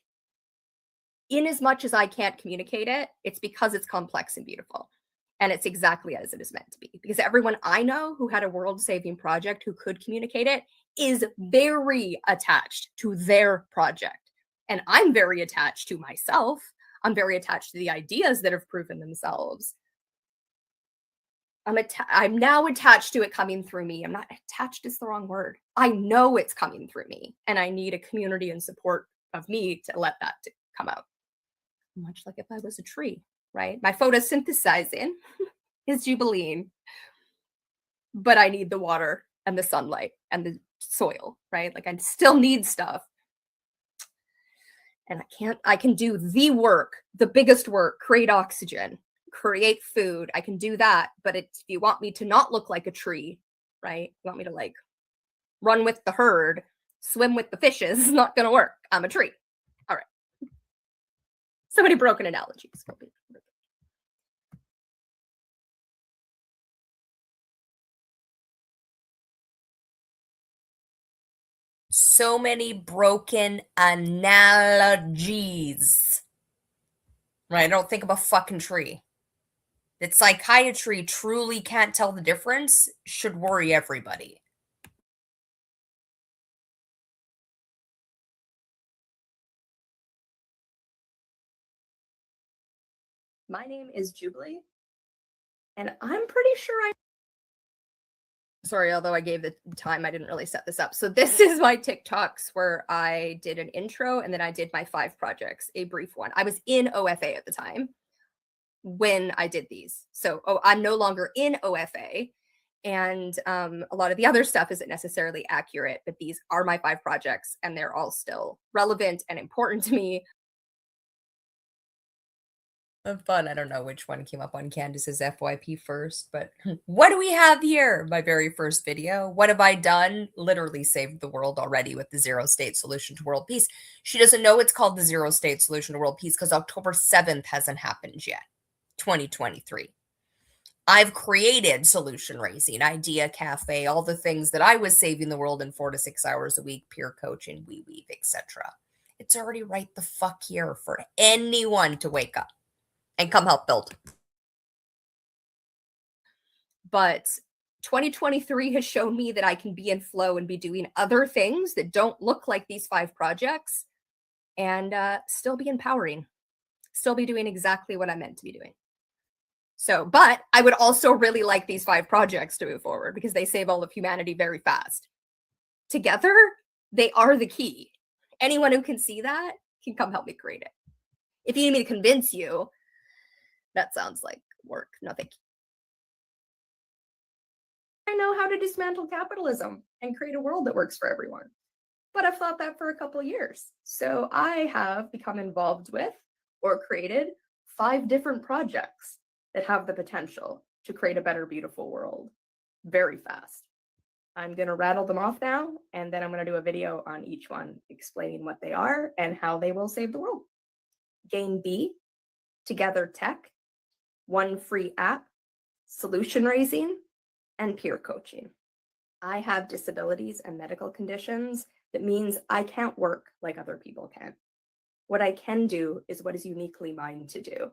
Speaker 7: In as much as I can't communicate it, it's because it's complex and beautiful. And it's exactly as it is meant to be. Because everyone I know who had a world-saving project who could communicate it is very attached to their project. And I'm very attached to myself. I'm very attached to the ideas that have proven themselves. I'm now attached to it coming through me. I'm not attached is the wrong word. I know it's coming through me, and I need a community and support of me to let that come out. Much like if I was a tree, right? My photosynthesizing is Jubilee, but I need the water and the sunlight and the soil, right? Like I still need stuff. And I can do the work, the biggest work, create oxygen, create food. I can do that. But if you want me to not look like a tree, right? You want me to like run with the herd, swim with the fishes, it's not going to work. I'm a tree. All right. So many broken analogies.
Speaker 6: So many broken analogies. Right? I don't think of a fucking tree. That psychiatry truly can't tell the difference should worry everybody.
Speaker 7: My name is Jubilee, and I'm pretty sure sorry, although I gave the time, I didn't really set this up. So this is my TikToks where I did an intro and then I did my 5 projects, a brief one. I was in OFA at the time when I did these. So I'm no longer in OFA, and a lot of the other stuff isn't necessarily accurate, but these are my 5 projects and they're all still relevant and important to me.
Speaker 6: Fun. I don't know which one came up on Candace's FYP first, but what do we have here? My very first video. What have I done? Literally saved the world already with the Zero State Solution to World Peace. She doesn't know it's called the Zero State Solution to World Peace because October 7th hasn't happened yet, 2023. I've created solution raising, idea cafe, all the things that I was saving the world in 4 to 6 hours a week, peer coaching, weave, etc. It's already right the fuck here for anyone to wake up and come help build.
Speaker 7: But 2023 has shown me that I can be in flow and be doing other things that don't look like these 5 projects and still be empowering, still be doing exactly what I'm meant to be doing. So, but I would also really like these 5 projects to move forward because they save all of humanity very fast. Together, they are the key. Anyone who can see that can come help me create it. If you need me to convince you, that sounds like work. No, thank you. I know how to dismantle capitalism and create a world that works for everyone. But I've thought that for a couple of years. So I have become involved with or created 5 different projects that have the potential to create a better, beautiful world very fast. I'm going to rattle them off now, and then I'm going to do a video on each one explaining what they are and how they will save the world. Game B, Together Tech, One Free App, Solution Raising, and Peer Coaching. I have disabilities and medical conditions. That means I can't work like other people can. What I can do is what is uniquely mine to do.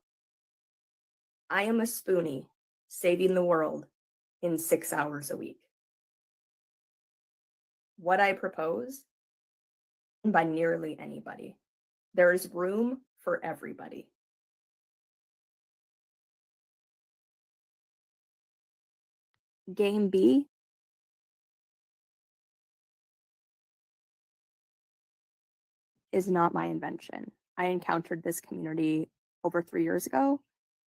Speaker 7: I am a spoonie saving the world in 6 hours a week. What I propose by nearly anybody. There is room for everybody. Game B, is not my invention. I encountered this community over 3 years ago,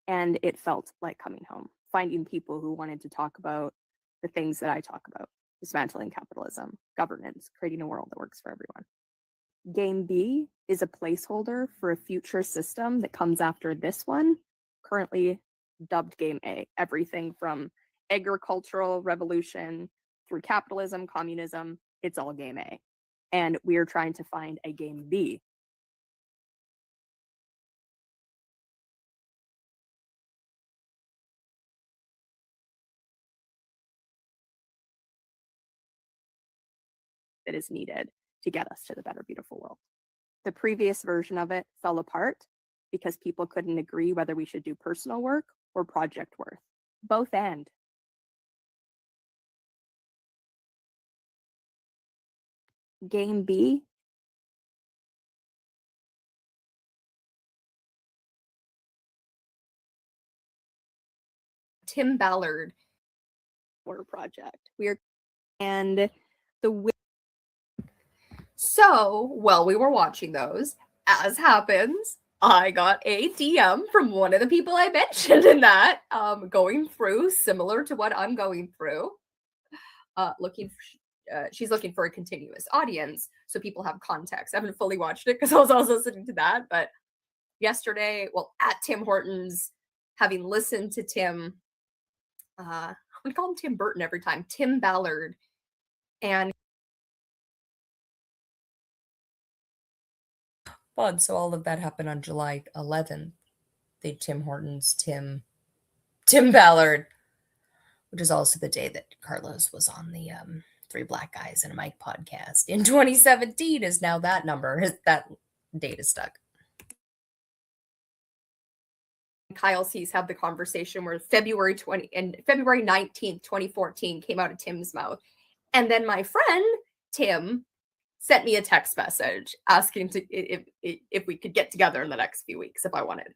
Speaker 7: and it felt like coming home, finding people who wanted to talk about the things that I talk about: dismantling capitalism, governance, creating a world that works for everyone. Game B is a placeholder for a future system that comes after this one, currently dubbed Game A. Everything from agricultural revolution through capitalism, communism, it's all Game A. And we're trying to find a Game B. That is needed to get us to the better, beautiful world. The previous version of it fell apart because people couldn't agree whether we should do personal work or project work. Both and. Game B, Tim Ballard project. And the so while we were watching those, as happens, I got a DM from one of the people I mentioned in that, going through similar to what I'm going through, looking she's looking for a continuous audience so people have context. I haven't fully watched it because I was also listening to that, but yesterday, well, at Tim Hortons, having listened to Tim, I'm gonna call him Tim Burton every time, Tim Ballard, and
Speaker 1: Fun. So all of that happened on July 11th. The Tim Hortons, Tim Ballard, which is also the day that Carlos was on the Three Black Guys and a Mic podcast in 2017. Is now that number, that date is stuck.
Speaker 7: Kyle Cease had the conversation where February 19th, 2014 came out of Tim's mouth. And then my friend, Tim, sent me a text message asking if we could get together in the next few weeks if I wanted.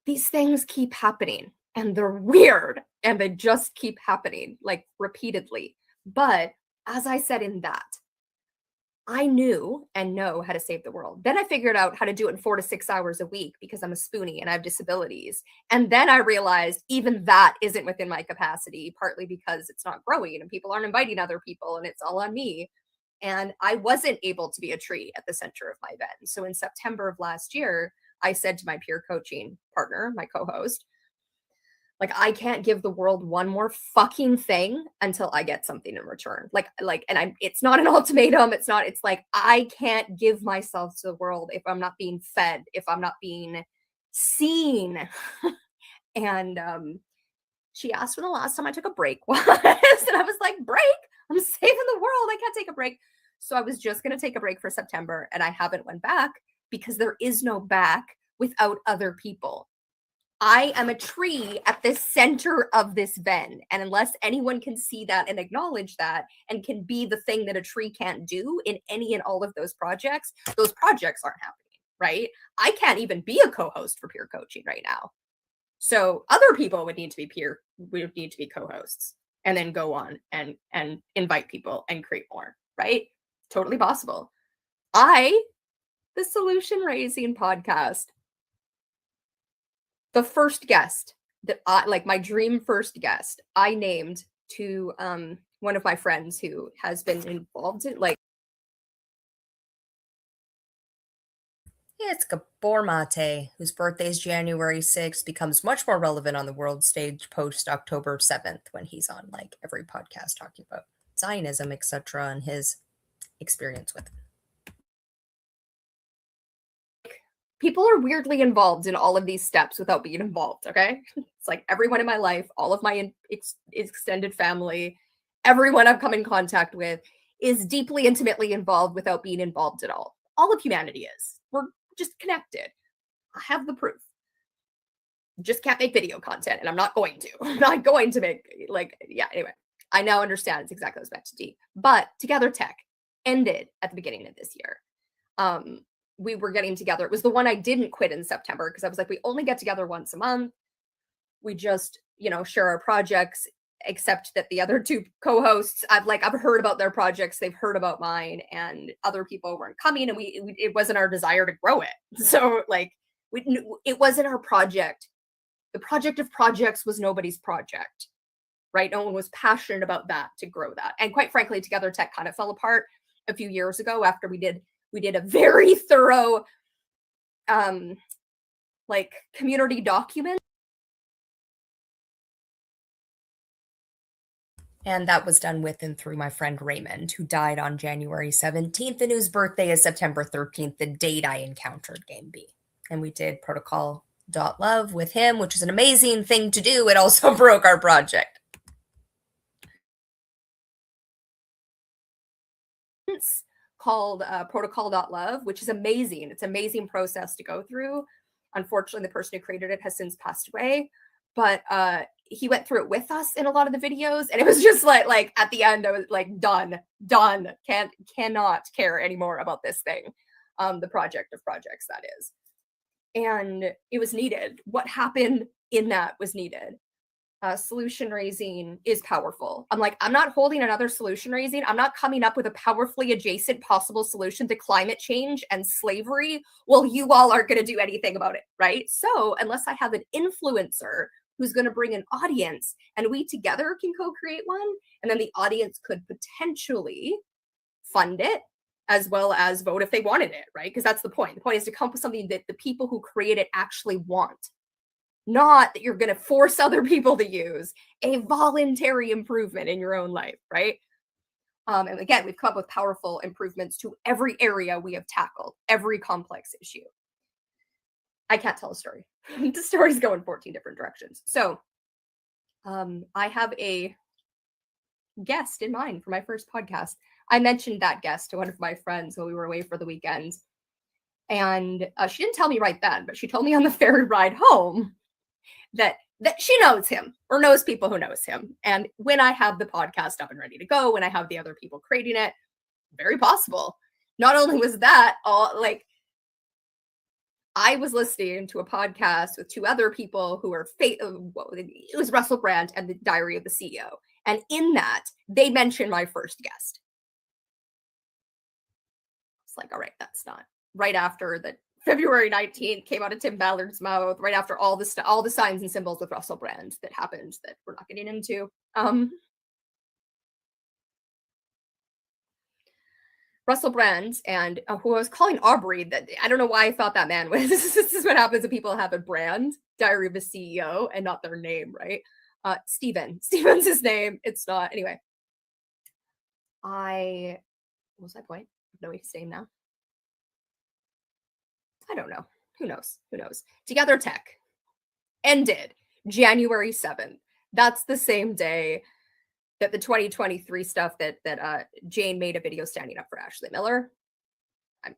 Speaker 7: These things keep happening and they're weird and they just keep happening like repeatedly. But as I said in that, I knew and know how to save the world. Then I figured out how to do it in 4 to 6 hours a week because I'm a spoonie and I have disabilities. And then I realized even that isn't within my capacity, partly because it's not growing and people aren't inviting other people and it's all on me. And I wasn't able to be a tree at the center of my event. So in September of last year, I said to my peer coaching partner, my co-host, like, I can't give the world one more fucking thing until I get something in return. It's not an ultimatum. It's like, I can't give myself to the world if I'm not being fed, if I'm not being seen. And she asked when the last time I took a break was, and I was like, break? I'm saving the world. I can't take a break. So I was just going to take a break for September and I haven't went back because there is no back without other people. I am a tree at the center of this Venn. And unless anyone can see that and acknowledge that and can be the thing that a tree can't do in any and all of those projects aren't happening, right? I can't even be a co-host for peer coaching right now. So other people would need to be co-hosts and then go on and invite people and create more, right? Totally possible. The Solution Raising podcast, the first guest that my dream first guest, I named to one of my friends who has been involved in
Speaker 1: It's Gabor Mate, whose birthday is January 6th, becomes much more relevant on the world stage post October 7th when he's on like every podcast talking about Zionism, etc., and his experience with it.
Speaker 7: People are weirdly involved in all of these steps without being involved, okay? It's like everyone in my life, all of my extended family, everyone I've come in contact with is deeply, intimately involved without being involved at all. All of humanity is. We're just connected. I have the proof. Just can't make video content, and I'm not going to. I'm not going to make, anyway. I now understand it's exactly what I was meant to do. But Together Tech ended at the beginning of this year. We were getting together. It was the one I didn't quit in September because I was like, we only get together once a month. We just, share our projects, except that the other two co-hosts, I've heard about their projects. They've heard about mine, and other people weren't coming, and it wasn't our desire to grow it. So it wasn't our project. The project of projects was nobody's project, right? No one was passionate about that to grow that. And quite frankly, Together Tech kind of fell apart a few years ago after we did a very thorough community document.
Speaker 1: And that was done with and through my friend Raymond, who died on January 17th and whose birthday is September 13th, the date I encountered Game B. And we did Protocol.love with him, which is an amazing thing to do. It also broke our project.
Speaker 7: Called Protocol.love, which is amazing. It's an amazing process to go through. Unfortunately, the person who created it has since passed away, but he went through it with us in a lot of the videos, and it was just like at the end I was like, done, cannot care anymore about this thing, the project of projects, that is. And it was needed. What happened in that was needed. Solution raising is powerful. I'm not holding another solution raising. I'm not coming up with a powerfully adjacent possible solution to climate change and slavery. Well, you all aren't going to do anything about it, right? So unless I have an influencer who's going to bring an audience, and we together can co-create one, and then the audience could potentially fund it as well as vote if they wanted it, right? Because that's the point. The point is to come up with something that the people who create it actually want, not that you're going to force other people to use, a voluntary improvement in your own life, right? And again, we've come up with powerful improvements to every area we have tackled, every complex issue. I can't tell a story. The stories go in 14 different directions. So I have a guest in mind for my first podcast. I mentioned that guest to one of my friends when we were away for the weekend. And she didn't tell me right then, but she told me on the ferry ride home that she knows him or knows people who knows him. And when I have the podcast up and ready to go, when I have the other people creating it, very possible. Not only was that all like, I was listening to a podcast with two other people who are it was Russell Brand and the Diary of the CEO. And in that, they mentioned my first guest. It's like, all right, that's not right after the February 19th came out of Tim Ballard's mouth, right after all the signs and symbols with Russell Brand that happened that we're not getting into. Russell Brand and who I was calling Aubrey, that I don't know why I thought that man was. This is what happens when people have a brand, Diary of a CEO, and not their name, right? Steven's his name. It's not. Anyway, what was my point? I know his name now. I don't know. Who knows? Together Tech ended January 7th. That's the same day that the 2023 stuff that Jane made a video standing up for Ashley Miller.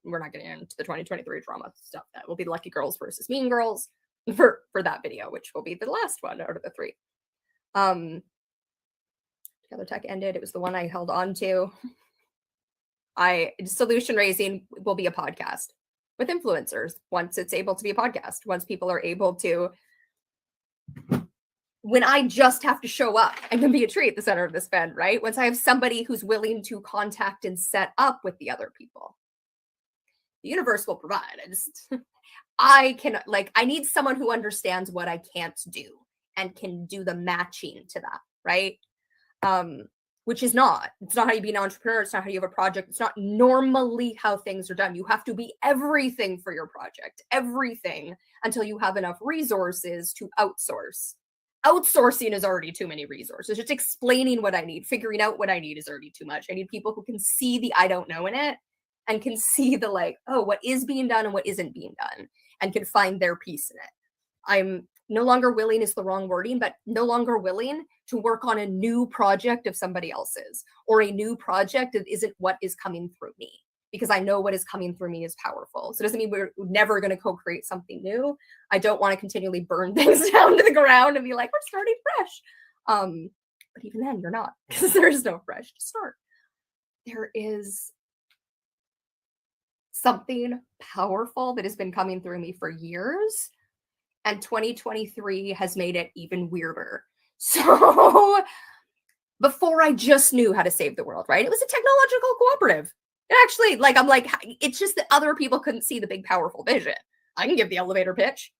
Speaker 7: We're not getting into the 2023 drama stuff. That will be Lucky Girls versus Mean Girls for that video, which will be the last one out of the three. Together Tech ended. It was the one I held on to. Solution Raising will be a podcast with influencers once it's able to be a podcast, once people are able to, when I just have to show up and can be a tree at the center of this bed, right? Once I have somebody who's willing to contact and set up with the other people, the universe will provide. I need someone who understands what I can't do and can do the matching to that, right? Which is it's not how you be an entrepreneur. It's not how you have a project. It's not normally how things are done. You have to be everything for your project, everything, until you have enough resources to outsource. Outsourcing is already too many resources. Just explaining what I need, figuring out what I need is already too much. I need people who can see the I don't know in it and can see the what is being done and what isn't being done and can find their piece in it. I'm no longer willing is the wrong wording, but no longer willing to work on a new project of somebody else's or a new project that isn't what is coming through me, because I know what is coming through me is powerful. So it doesn't mean we're never going to co-create something new. I don't want to continually burn things down to the ground and be like, we're starting fresh. But even then, you're not, because there's no fresh to start. There is something powerful that has been coming through me for years. And 2023 has made it even weirder. So before I just knew how to save the world, right? It was a technological cooperative. And actually, it's just that other people couldn't see the big, powerful vision. I can give the elevator pitch.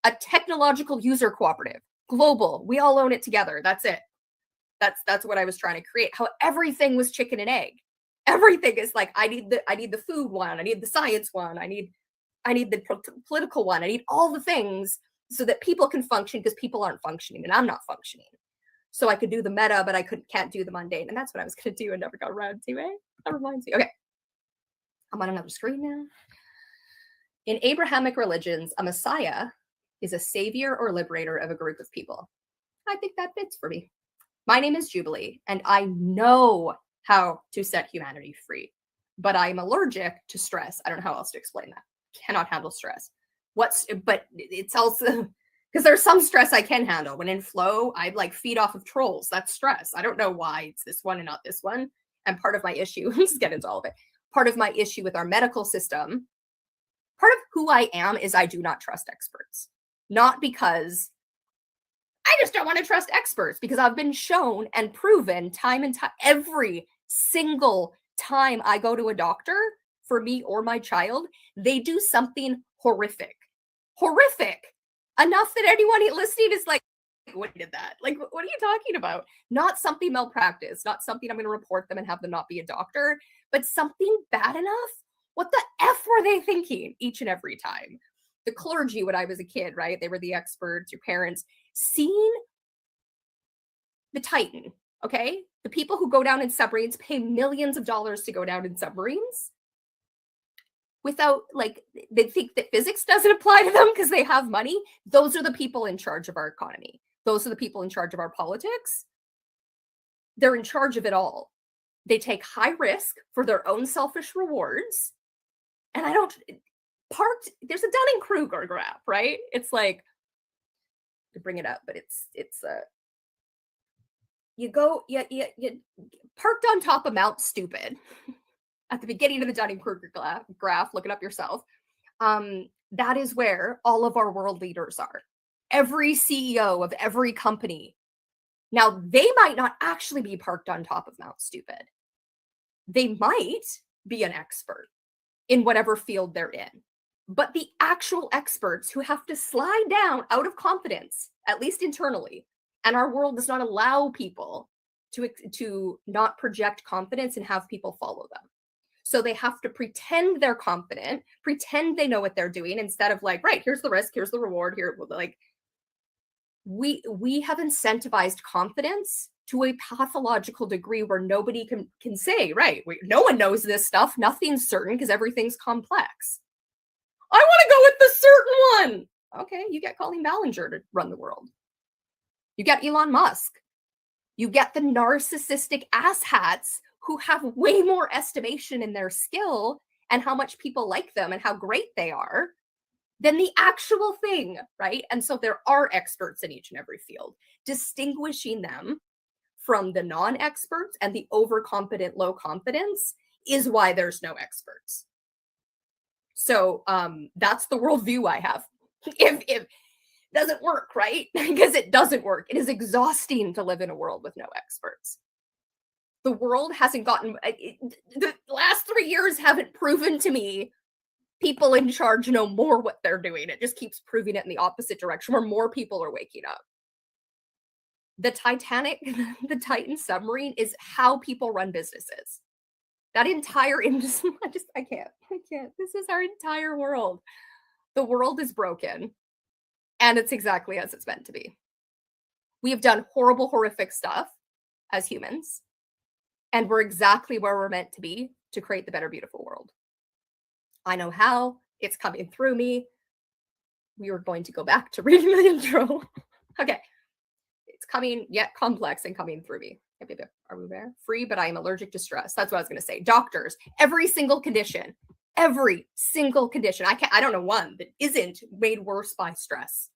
Speaker 7: A technological user cooperative, global. We all own it together. That's it. That's what I was trying to create. How everything was chicken and egg. Everything is I need the food one. I need the science one. I need the political one. I need all the things so that people can function, because people aren't functioning and I'm not functioning. So I could do the meta, but I can't do the mundane. And that's what I was going to do and never got around to, eh? That reminds me. Okay. I'm on another screen now. In Abrahamic religions, a Messiah is a savior or liberator of a group of people. I think that fits for me. My name is Jubilee, and I know how to set humanity free, but I'm allergic to stress. I don't know how else to explain that. Cannot handle stress. But it's also because there's some stress I can handle. When in flow, I feed off of trolls. That's stress. I don't know why it's this one and not this one. And part of my issue, let's get into all of it. Part of my issue with our medical system, part of who I am is I do not trust experts. Not because I just don't want to trust experts, because I've been shown and proven time and time, every single time I go to a doctor for me or my child, they do something horrific. Horrific. Enough that anyone listening is like, did that. Like, what are you talking about? Not something malpractice, not something I'm going to report them and have them not be a doctor, but something bad enough. What the F were they thinking each and every time? The clergy, when I was a kid, right? They were the experts, your parents, seeing the Titan, okay? The people who go down in submarines pay millions of dollars to go down in submarines without, like, they think that physics doesn't apply to them because they have money. Those are the people in charge of our economy. Those are the people in charge of our politics. They're in charge of it all. They take high risk for their own selfish rewards. And I don't, there's a Dunning-Kruger graph, right? It's like, to bring it up, but you parked on top of Mount Stupid at the beginning of the Dunning-Kruger graph, look it up yourself. That is where all of our world leaders are. Every CEO of every company. Now, they might not actually be parked on top of Mount Stupid. They might be an expert in whatever field they're in. But the actual experts who have to slide down out of confidence, at least internally, and our world does not allow people to not project confidence and have people follow them. So they have to pretend they're confident, pretend they know what they're doing, instead of like, right, here's the risk, here's the reward, here, like, we have incentivized confidence to a pathological degree where nobody can say, right, no one knows this stuff, nothing's certain because everything's complex. I want to go with the certain one. Okay, you get Colleen Ballinger to run the world. You get Elon Musk. You get the narcissistic asshats who have way more estimation in their skill and how much people like them and how great they are than the actual thing, right? And so there are experts in each and every field. Distinguishing them from the non-experts and the overconfident, low confidence is why there's no experts. So that's the worldview I have. If it doesn't work, right? Because it doesn't work. It is exhausting to live in a world with no experts. The world hasn't gotten, the last 3 years haven't proven to me people in charge know more what they're doing. It just keeps proving it in the opposite direction where more people are waking up. The Titanic, the Titan submarine is how people run businesses. That entire industry, I can't. This is our entire world. The world is broken, and it's exactly as it's meant to be. We have done horrible, horrific stuff as humans, and we're exactly where we're meant to be to create the better, beautiful world. I know how. It's coming through me. We are going to go back to reading the intro. Okay. It's coming, yet complex and coming through me. Are we there? Free, but I am allergic to stress. That's what I was going to say. Doctors, every single condition. I don't know one that isn't made worse by stress,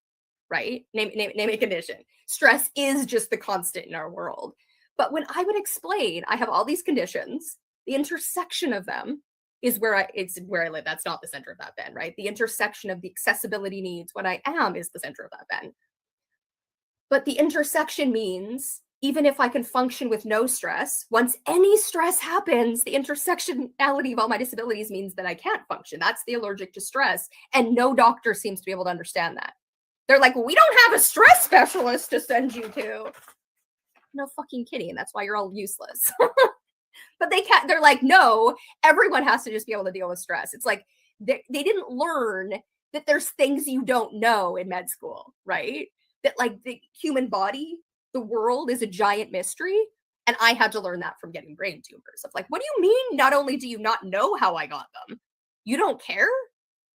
Speaker 7: right? Name a condition. Stress is just the constant in our world. But when I would explain, I have all these conditions, the intersection of them is where I live. That's not the center of that Venn, right? The intersection of the accessibility needs, what I am, is the center of that Venn. But the intersection means even if I can function with no stress, once any stress happens, the intersectionality of all my disabilities means that I can't function. That's the allergic to stress. And no doctor seems to be able to understand that. They're like, well, we don't have a stress specialist to send you to. No fucking kidding. That's why you're all useless. But they can't. They're like, no, everyone has to just be able to deal with stress. It's like they didn't learn that there's things you don't know in med school, right? That like the human body, the world is a giant mystery. And I had to learn that from getting brain tumors. Of like, what do you mean? Not only do you not know how I got them, you don't care?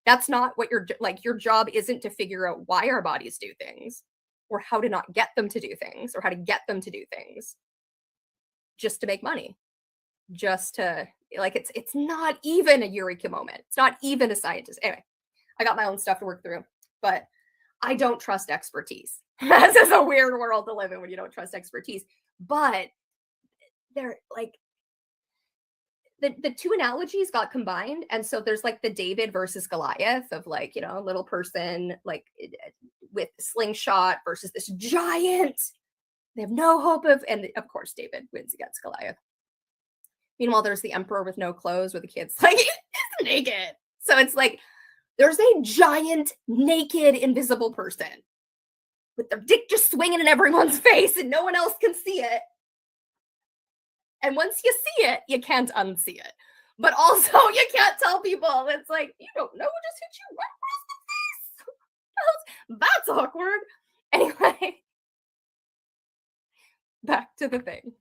Speaker 7: That's not what your job isn't to figure out why our bodies do things or how to not get them to do things or how to get them to do things just to make money. Just to, like, it's not even a eureka moment. It's not even a scientist. Anyway, I got my own stuff to work through, but I don't trust expertise. This is a weird world to live in when you don't trust expertise. But they're like, the two analogies got combined. And so there's like the David versus Goliath of like, you know, a little person like with slingshot versus this giant. They have no hope of, and of course David wins against Goliath. Meanwhile, there's the emperor with no clothes where the kid's like, is naked. So it's like, there's a giant, naked, invisible person with their dick just swinging in everyone's face and no one else can see it. And once you see it, you can't unsee it. But also, you can't tell people. It's like, you don't know who just hit you right across the face. That's awkward. Anyway, back to the thing.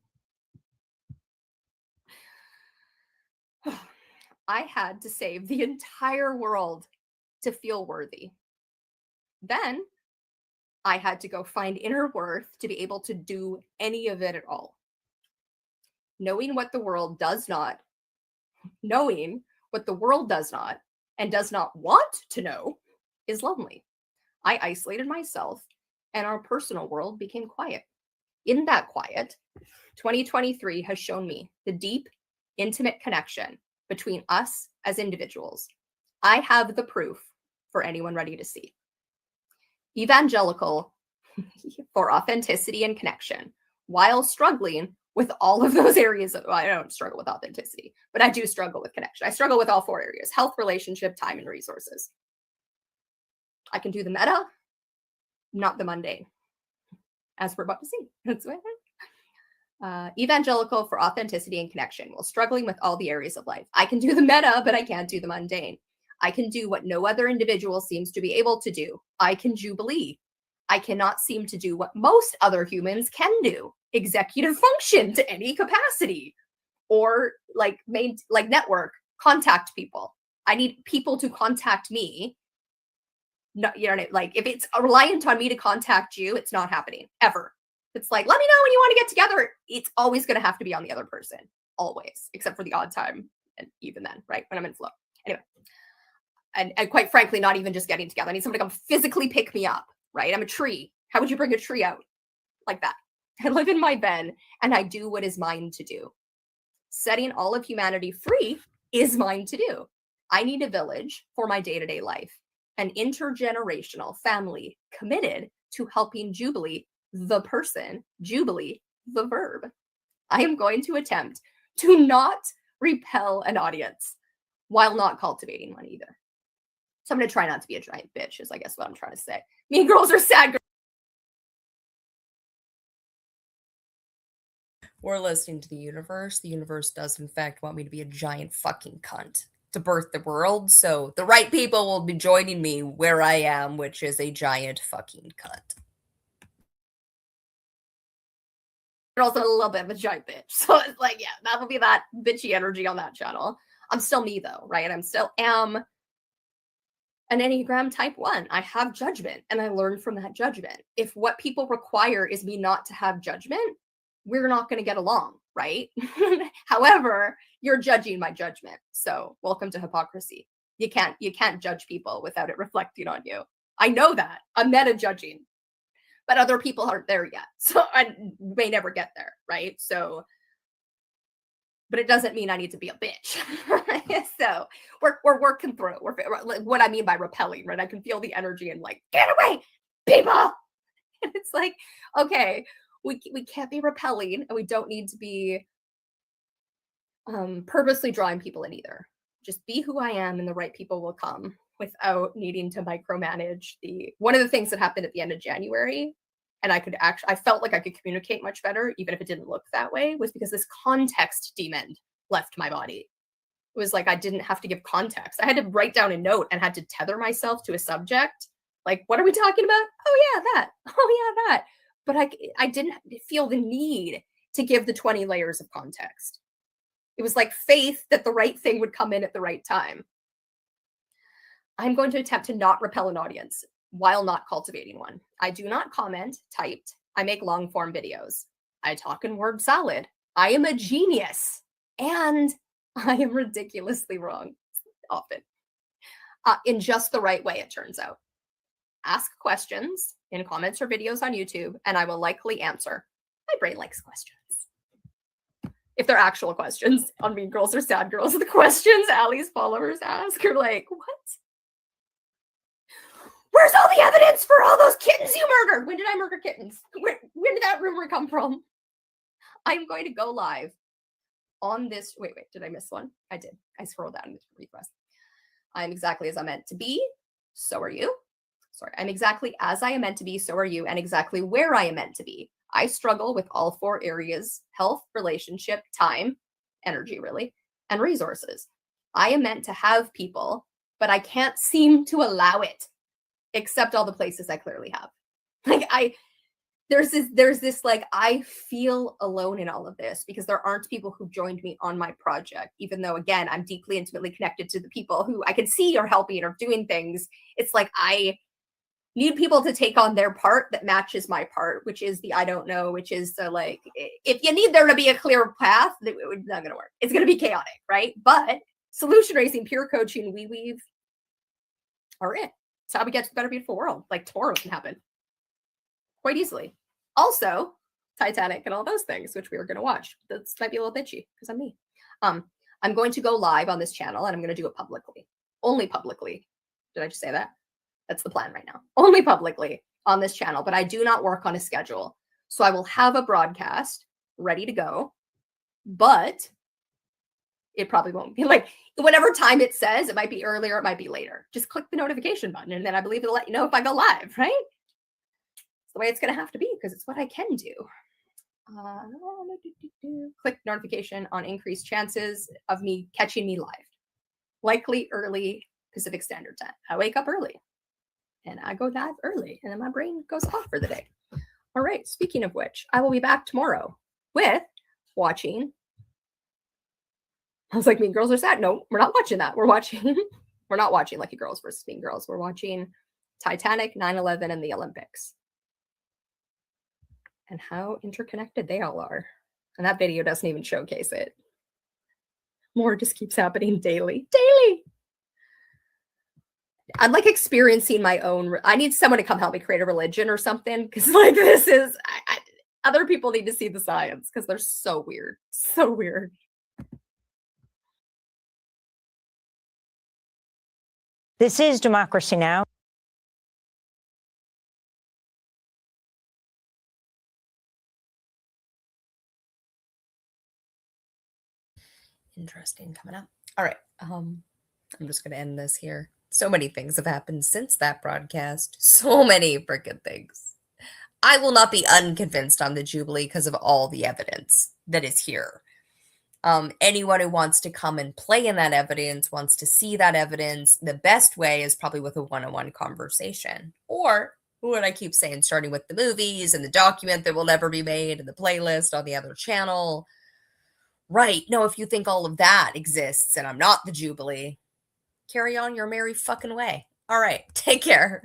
Speaker 7: I had to save the entire world to feel worthy. Then I had to go find inner worth to be able to do any of it at all. Knowing what the world does not, and does not want to know is lonely. I isolated myself and our personal world became quiet. In that quiet, 2023 has shown me the deep, intimate connection between us as individuals. I have the proof for anyone ready to see. Evangelical for authenticity and connection, while struggling with all of those areas. I don't struggle with authenticity, but I do struggle with connection. I struggle with all 4 areas: health, relationship, time, and resources. I can do the meta, not the mundane, as we're about to see. That's what evangelical for authenticity and connection, while struggling with all the areas of life. I can do the meta, but I can't do the mundane. I can do what no other individual seems to be able to do. I can jubilee. I cannot seem to do what most other humans can do: executive function to any capacity, or like network, contact people. I need people to contact me. No, you know, like if it's reliant on me to contact you, it's not happening ever. It's like, let me know when you want to get together. It's always going to have to be on the other person, always, except for the odd time, and even then, right, when I'm in flow. Anyway, and quite frankly, not even just getting together. I need someone to come physically pick me up, right? I'm a tree. How would you bring a tree out like that? I live in my bed and I do what is mine to do. Setting all of humanity free is mine to do. I need a village for my day-to-day life, an intergenerational family committed to helping Jubilee, the person, Jubilee, the verb. I am going to attempt to not repel an audience while not cultivating one either. So I'm going to try not to be a giant bitch, is I guess what I'm trying to say. Mean girls are sad girls.
Speaker 6: We're listening to the universe. The universe does, in fact, want me to be a giant fucking cunt to birth the world. So the right people will be joining me where I am, which is a giant fucking cunt.
Speaker 7: Also a little bit of a giant bitch. So it's like, yeah, that will be that bitchy energy on that channel. I'm still me though, right? I'm still am an Enneagram type 1. I have judgment and I learn from that judgment. If what people require is me not to have judgment, we're not going to get along, right? However, you're judging my judgment. So welcome to hypocrisy. You can't judge people without it reflecting on you. I know that. I'm meta judging. But other people aren't there yet. So I may never get there, right? So, but it doesn't mean I need to be a bitch. So we're working through it. What I mean by repelling, right? I can feel the energy and like, get away, people. And it's like, okay, we can't be repelling, and we don't need to be purposely drawing people in either. Just be who I am, and the right people will come without needing to micromanage. One of the things that happened at the end of January, and I felt like I could communicate much better, even if it didn't look that way, was because this context demon left my body. It was like I didn't have to give context. I had to write down a note and had to tether myself to a subject. Like, what are we talking about? Oh yeah, that. Oh yeah, that. But I didn't feel the need to give the 20 layers of context. It was like faith that the right thing would come in at the right time. I'm going to attempt to not repel an audience while not cultivating one. I do not comment typed. I make long form videos. I talk in word salad. I am a genius. And I am ridiculously wrong often. In just the right way, it turns out. Ask questions in comments or videos on YouTube, and I will likely answer. My brain likes questions. If they're actual questions on Mean Girls or Sad Girls, the questions Allie's followers ask are like, what? Where's all the evidence for all those kittens you murdered? When did I murder kittens? When did that rumor come from? I'm going to go live on this. Wait, did I miss one? I did. I scrolled down into request. I'm exactly as I'm meant to be. So are you. sorry, I'm exactly as I am meant to be, so are you, and exactly where I am meant to be. I struggle with all 4 areas: health, relationship, time, energy, really, and resources. I am meant to have people, but I can't seem to allow it, except all the places I clearly have. Like, there's this like, I feel alone in all of this because there aren't people who joined me on my project, even though, again, I'm deeply intimately connected to the people who I can see are helping or doing things. It's like, I need people to take on their part that matches my part, which is the I don't know, which is the like, if you need there to be a clear path, it's not going to work. It's going to be chaotic, right? But solution raising, peer coaching, we weave are it. It's how we get to a better, beautiful world. Like, tomorrow can happen quite easily. Also, Titanic and all those things, which we are going to watch. This might be a little bitchy because I'm me. I'm going to go live on this channel and I'm going to do it publicly. Only publicly. Did I just say that? That's the plan right now. Only publicly on this channel, but I do not work on a schedule. So I will have a broadcast ready to go, but it probably won't be like whatever time it says. It might be earlier, it might be later. Just click the notification button and then I believe it'll let you know if I go live, right? It's the way it's going to have to be because it's what I can do. Click notification on increased chances of me catching me live. Likely early Pacific Standard Time. I wake up early and I go live early and then my brain goes off for the day. All right. Speaking of which, I will be back tomorrow with watching. I was like, Mean Girls Are Sad. No, we're not watching that. We're not watching Lucky Girls versus Mean Girls. We're watching Titanic, 9/11, and the Olympics. And how interconnected they all are. And that video doesn't even showcase it. More just keeps happening daily. I'm like experiencing my own. I need someone to come help me create a religion or something. Because like this is, other people need to see the science because they're so weird. So weird.
Speaker 8: This is Democracy Now!
Speaker 6: Interesting coming up. All right. I'm just going to end this here. So many things have happened since that broadcast. So many freaking things. I will not be unconvinced on the Jubilee because of all the evidence that is here. Anyone who wants to come and play in that evidence, wants to see that evidence, the best way is probably with a one-on-one conversation. Or what I keep saying, starting with the movies and the document that will never be made and the playlist on the other channel. Right. No, if you think all of that exists and I'm not the Jubilee, carry on your merry fucking way. All right. Take care.